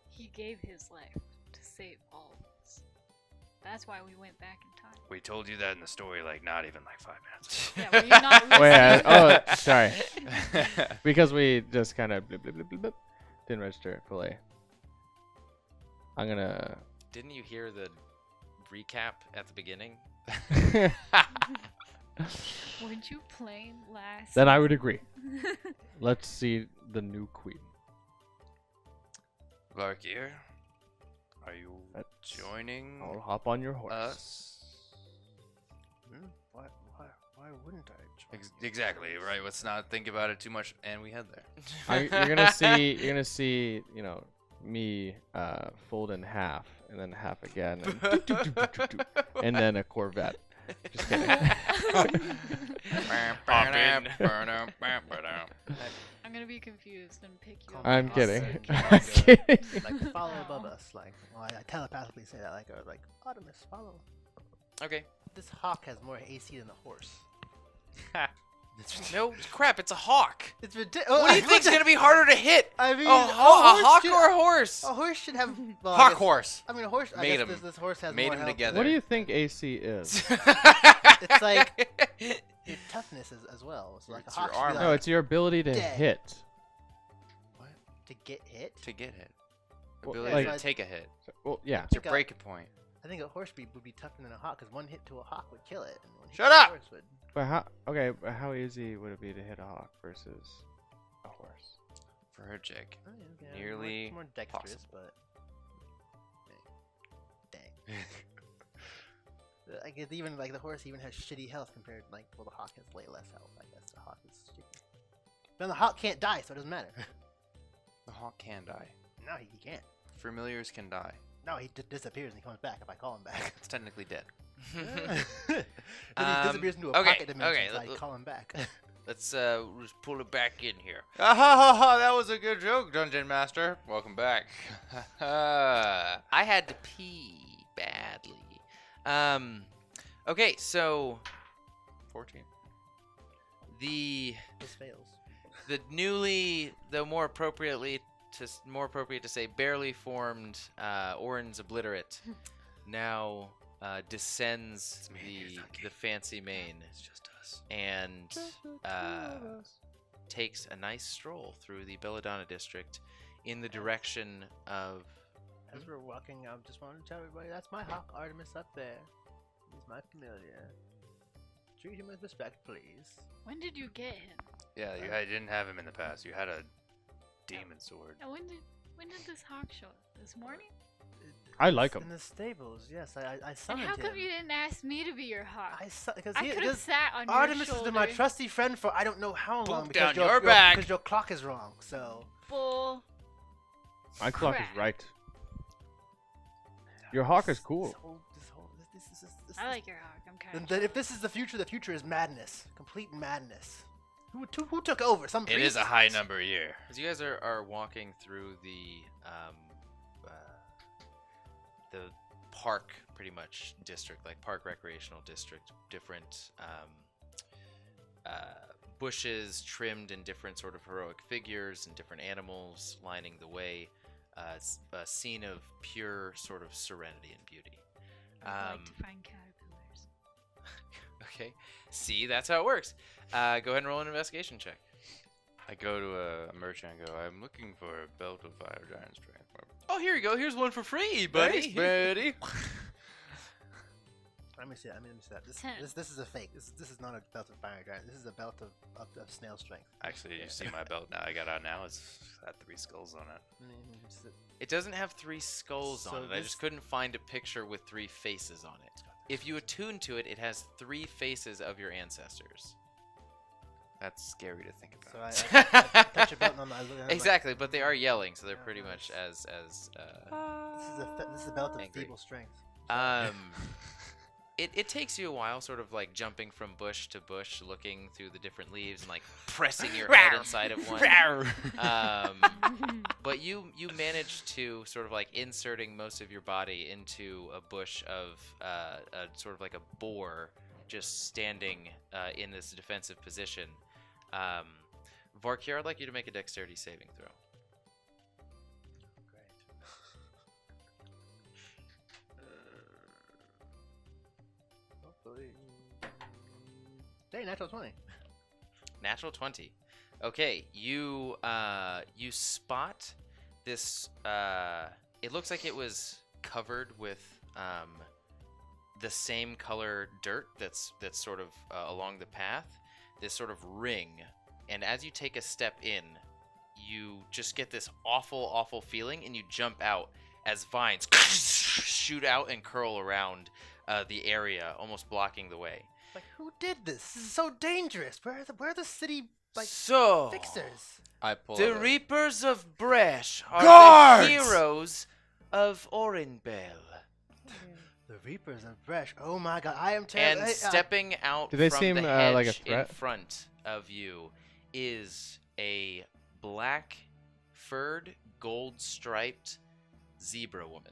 He gave his life to save all of us. That's why we went back in time. We told you that in the story, like, not even like 5 minutes. Yeah, were you not Wait, listening? sorry. Because we just kind of blip, blip, blip, blip, blip, didn't register it fully. I'm gonna. Didn't you hear the recap at the beginning? Weren't you playing last? Then I would agree. Let's see the new queen. Varkir, are you Let's- joining I'll hop on your horse. us? Why wouldn't I? join you? Exactly, right? Let's not think about it too much, and we head there. You're gonna see. You're gonna see. You know, me fold in half and then half again, and then a Corvette. Just kidding. I'm gonna be confused and pick you up. Call I'm me kidding. Austin. I'm kidding. Like follow above us, like well, I telepathically say that, like Artemis, follow. Okay. This hawk has more AC than the horse. No, crap, it's a hawk. It's ridiculous. What do you think's going to be harder to hit? I mean, A hawk or a horse? A horse should have. Well, I Hawk guess- horse. I mean, a horse. I Made guess 'em. this horse has Made more 'em health. together. What do you think AC is? It's like your toughness as well. So like It's a your hawk should be armor. like, No, it's your ability to Dead. hit. to get hit. To get hit. Well, Ability like- to take a hit. Well, yeah. It's your Think I- breaking point. I think a horse would be tougher than a hawk because one hit to a hawk would kill it. And one hit Shut to a up! horse would. But how? Okay, but how easy would it be to hit a hawk versus a horse? For Hercheck. Oh, yeah, okay, Nearly more dexterous, possible. but dang. I guess even like the horse even has shitty health compared like well the hawk has way less health. I guess the hawk is shitty. But the hawk can't die, so it doesn't matter. The hawk can die. No, he can't. Familiars can die. No, he disappears and he comes back if I call him back. It's technically dead. Then he disappears into a okay, pocket dimension, okay, so I call him back. Let's just pull it back in here. That was a good joke, Dungeon Master. Welcome back. I had to pee badly. Okay, so 14. the this fails. more appropriate to say barely formed Orin's Obliterate now descends the fancy mane It's just us. and takes a nice stroll through the Belladonna district in the direction of As we're walking, I just wanted to tell everybody that's my hawk Artemis up there. He's my familiar. Treat him with respect, please. When did you get him? Yeah, I didn't have him in the past. You had a demon sword. And when did this hawk show up? This morning? I like It's him. in the stables. Yes, I And summoned how him. come you didn't ask me to be your hawk? Because I could have sat on Artemis your has shoulder. been my trusty friend for I don't know how long. Poop Because down your back. Because your clock is wrong. So Bull. My clock is crap. right. Your hawk is cool. This I like your hawk. I'm kind Then of. if this is the future is madness. Complete madness. Who took over? Some It is priest? a high number year. As you guys are walking through the park, pretty much district, like park recreational district, different bushes trimmed in different sort of heroic figures and different animals lining the way. It's a scene of pure sort of serenity and beauty. I'd like to find caterpillars. Okay, see, that's how it works. Go ahead and roll an investigation check. I go to a merchant and go, I'm looking for a belt of fire giant strength. Oh, here you go. Here's one for free, buddy. Thanks, buddy. Let me see that. Let me see that. 10. This is a fake. This is not a belt of fire giant. This is a belt of snail strength. Actually, you see my belt now. I got out now. It's got 3 skulls on it. It doesn't have 3 skulls on So it. I just couldn't find a picture with 3 faces on it. If you attune to it, it has 3 faces of your ancestors. That's scary to think So about. I touch a belt and I'm like, Exactly, but they are yelling, so they're pretty much as this is a belt of angry. feeble strength. It takes you a while, sort of like jumping from bush to bush, looking through the different leaves and like pressing your head inside of one. But you manage to sort of like inserting most of your body into a bush of sort of like a boar just standing in this defensive position. Varkier, I'd like you to make a dexterity saving throw. Hey, natural 20. Natural 20. Okay, you spot this. It looks like it was covered with the same color dirt that's sort of along the path. This sort of ring, and as you take a step in, you just get this awful feeling, and you jump out as vines shoot out and curl around the area, almost blocking the way. Like, who did this? This is so dangerous. Where are the city So fixers? I pull the out a- Reapers of Bresh are Guards! the heroes of Orinbel. The Reapers of Bresh. Oh my God, I am terrible. And stepping out Do they from seem, the hedge like a in threat? front of you is a black furred, gold striped zebra woman.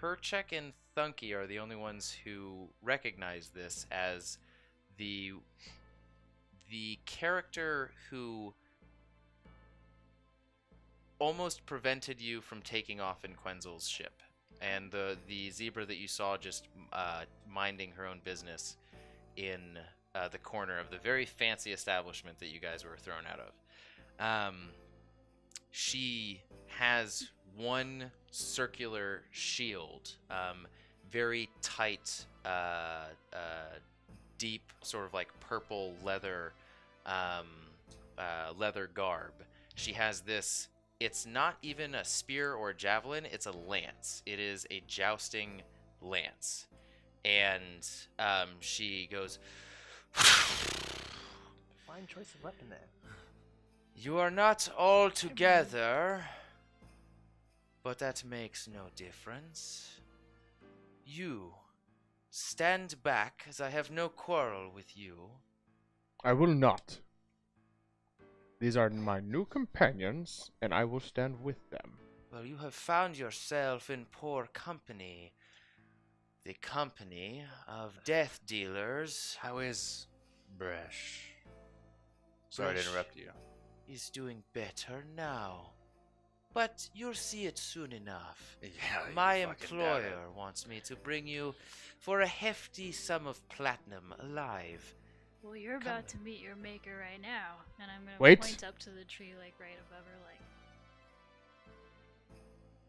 Hercheck and Thunkey are the only ones who recognize this as the character who almost prevented you from taking off in Quenzel's ship. And the zebra that you saw just minding her own business in the corner of the very fancy establishment that you guys were thrown out of. She has one circular shield, very tight, deep, sort of like purple leather, leather garb. She has this. It's not even a spear or a javelin, it's a lance. It is a jousting lance. And she goes, Fine choice of weapon there. "You are not all together, but that makes no difference. You stand back, as I have no quarrel with you." I will not. These are my new companions, and I will stand with them. "Well, you have found yourself in poor company. The company of death dealers How is Bresh? Sorry to Bresh interrupt you. is doing better now. But you'll see it soon enough. Yeah, you My fucking doubt it. employer wants me to bring you for a hefty sum of platinum alive. Well, you're about to meet your maker right now, and I'm gonna Wait. point up to the tree, like right above her, like.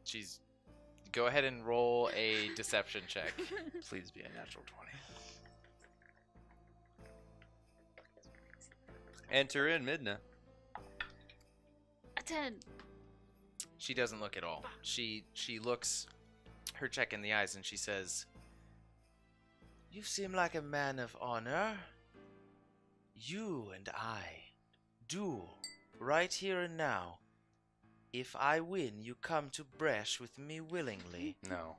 She's. Go ahead and roll a deception check. Please be a natural 20. Enter in Midna. A 10. She doesn't look at all. She looks her check in the eyes and she says, "You seem like a man of honor. You and I duel right here and now. If I win, you come to Bresh with me willingly. No.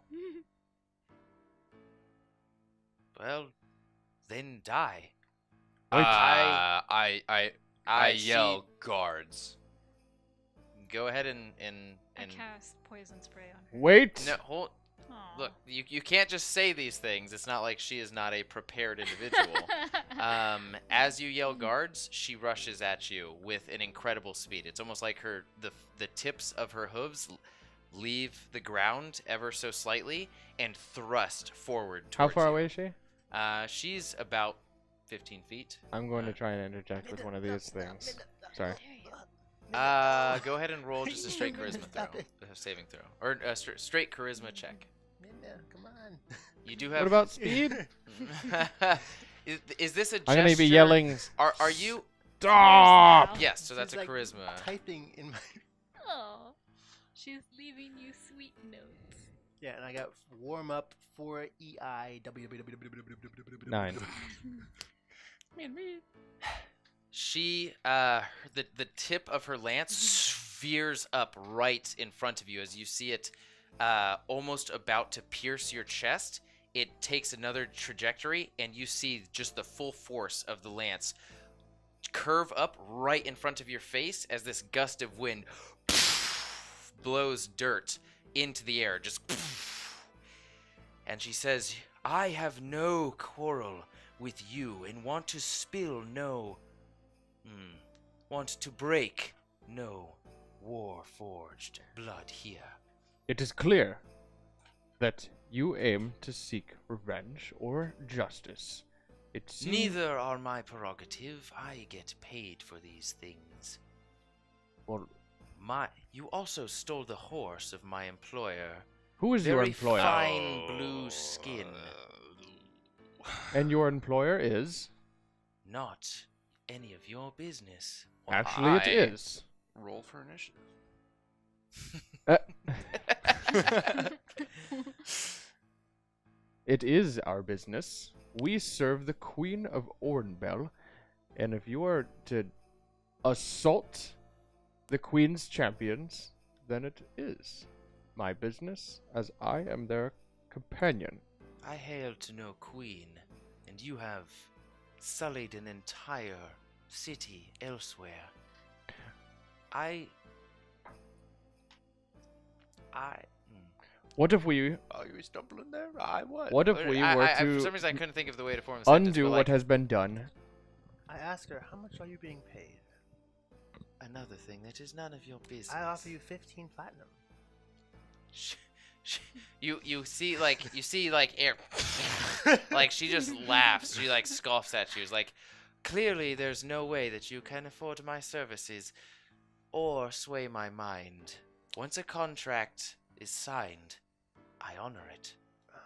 Well, then die." I she- yell guards. Go ahead and I cast poison spray on her. Wait! no, hold. Aw. Look, you can't just say these things. It's not like she is not a prepared individual. As you yell guards, she rushes at you with an incredible speed. It's almost like the tips of her hooves leave the ground ever so slightly and thrust forward How towards far you. away is she? She's about 15 feet. I'm going to try and interject with one of these things. Sorry. There you go. Go ahead and roll just a straight charisma throw, a saving throw, or a straight charisma check. Yeah, come on. You do have. What about speed? Is this a gesture? I'm gonna be yelling. Are you? Stop! Yes. So that's She's, a like, charisma. Typing in my. Oh, she's leaving you sweet notes. Yeah, and I got warm up for EI. 9. She, the tip of her lance veers up right in front of you as you see it, almost about to pierce your chest. It takes another trajectory, and you see just the full force of the lance curve up right in front of your face as this gust of wind blows dirt into the air. Just, and she says, "I have no quarrel with you, and want to spill no." Want to break no Warforged blood here. It is clear that you aim to seek revenge or justice. It seems Neither are my prerogative. I get paid for these things. Well, You also stole the horse of my employer. who is your Very employer? fine blue skin. And your employer is? Not any of your business. Actually, it is. Roll for initiative. It is our business. We serve the Queen of Ornbell, and if you are to assault the Queen's champions, then it is my business, as I am their companion. I hail to no queen, and you have sullied an entire city elsewhere. What if we Are you stumbling there? I was. What if we were for some to reason, I couldn't think of the way to form a sentence, undo but, what like, has been done? I asked her, how much are you being paid? another thing that is none of your business. I offer you 15 platinum. You see like air, like she just laughs. She like scoffs at you. It's like, clearly there's no way that you can afford my services, or sway my mind. Once a contract is signed, I honor it. I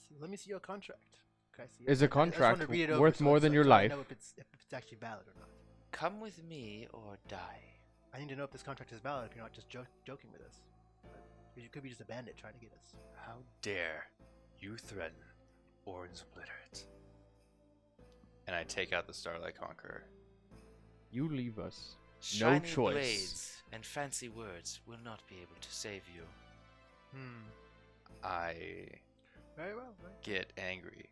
see. Let me see your contract. Okay, I see it. Is a I just wanted contract to read it over worth more than your I life? know if it's actually valid or not. Come with me or die. I need to know if this contract is valid if you're not just joking with us. Because you could be just a bandit trying to get us. How dare you threaten Orin's Obliterate? And I take out the Starlight Conqueror. You leave us Shiny no choice. blades and fancy words will not be able to save you. I Very well. Right. get angry.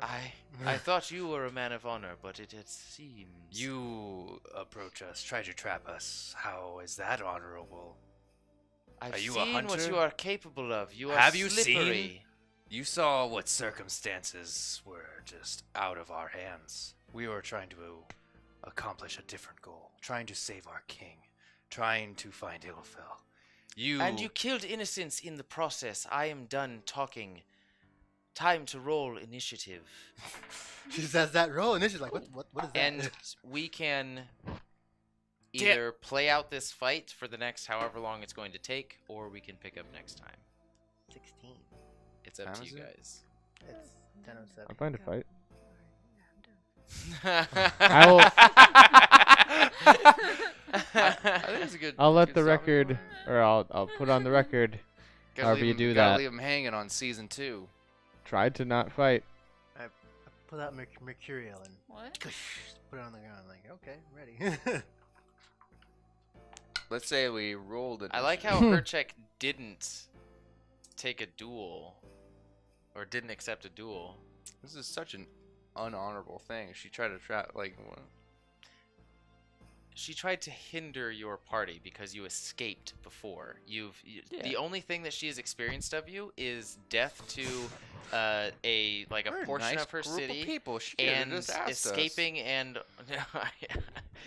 I thought you were a man of honor, but it seems You approach us, try to trap us. How is that honorable? I've Are you a seen what hunter? you are capable of. You are Have you slippery. seen? You saw what circumstances were just out of our hands. We were trying to accomplish a different goal, trying to save our king, trying to find Ilfel. And you killed innocents in the process. I am done talking. Time to roll initiative. She says that roll, and then she's like, what is that? And we can either play out this fight for the next however long it's going to take, or we can pick up next time. 16. It's up Time to is you it? guys. It's 10:07. I'm fine to fight. I will- I think it's a good. I'll let good the stopping record, point. or I'll put on the record. However you do gotta that. leave him hanging on season 2. Tried to not fight. I pull out Mercurial and What? put it on the ground. Like, okay, ready. Let's say we rolled it. I like how Hercheck didn't take a duel, or didn't accept a duel. This is such an unhonorable thing. She tried to trap, like, what? She tried to hinder your party because you escaped before. The only thing that she has experienced of you is death to a We're a portion nice of her group city, people. She coulda and just asked escaping and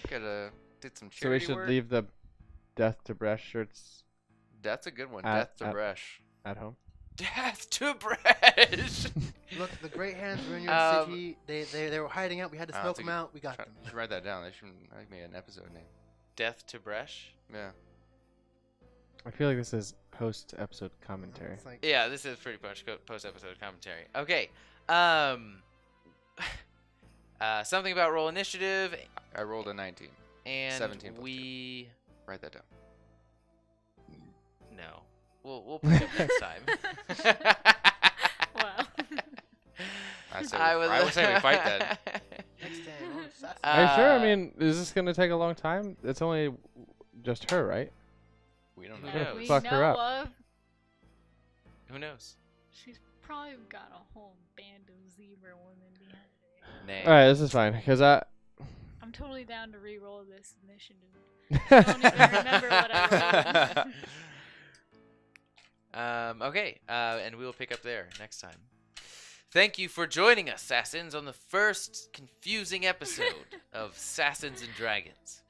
Coulda did some So we charity should work. leave the Death to Breath shirts That's a good one. At- Death to at- Bresh. at home. death to Bresh. Look, the Great Hands were in your Um, city. They were hiding out. We had to Ah, smoke that's a them good- out. We got Try- them. you should write that down. They should make me an episode name. Death to Bresh. Yeah. I feel like this is post-episode commentary. It's like, Yeah, this is pretty much post-episode commentary. Okay. Something about roll initiative, I rolled a 19. and 17 plus we Write that down. no. We'll pick up next time. Wow. I would say we fight then. next time on Sassy. Are you sure? I mean, is this gonna take a long time? It's only just her, right? We don't Who know. That knows? we Fuck her know up. of. Who knows? She's probably got a whole band of zebra women behind her. Nay. All right, this is fine because I. I'm totally down to re-roll this initiative. I don't even remember what I rolled. Okay, and we will pick up there next time. Thank you for joining us, Sassans, on the first confusing episode of Sassans and Dragons.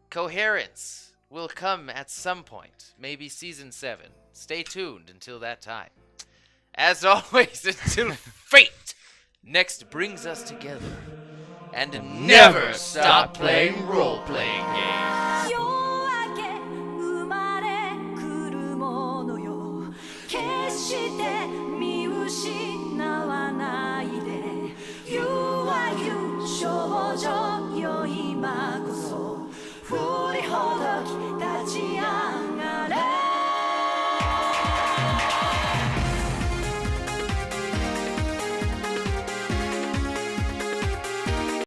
Coherence will come at some point, maybe season 7. Stay tuned until that time. As always, until fate next brings us together. And never stop playing role-playing games. 夜明け生まれ来るものよ決して見失わないで You are you 少女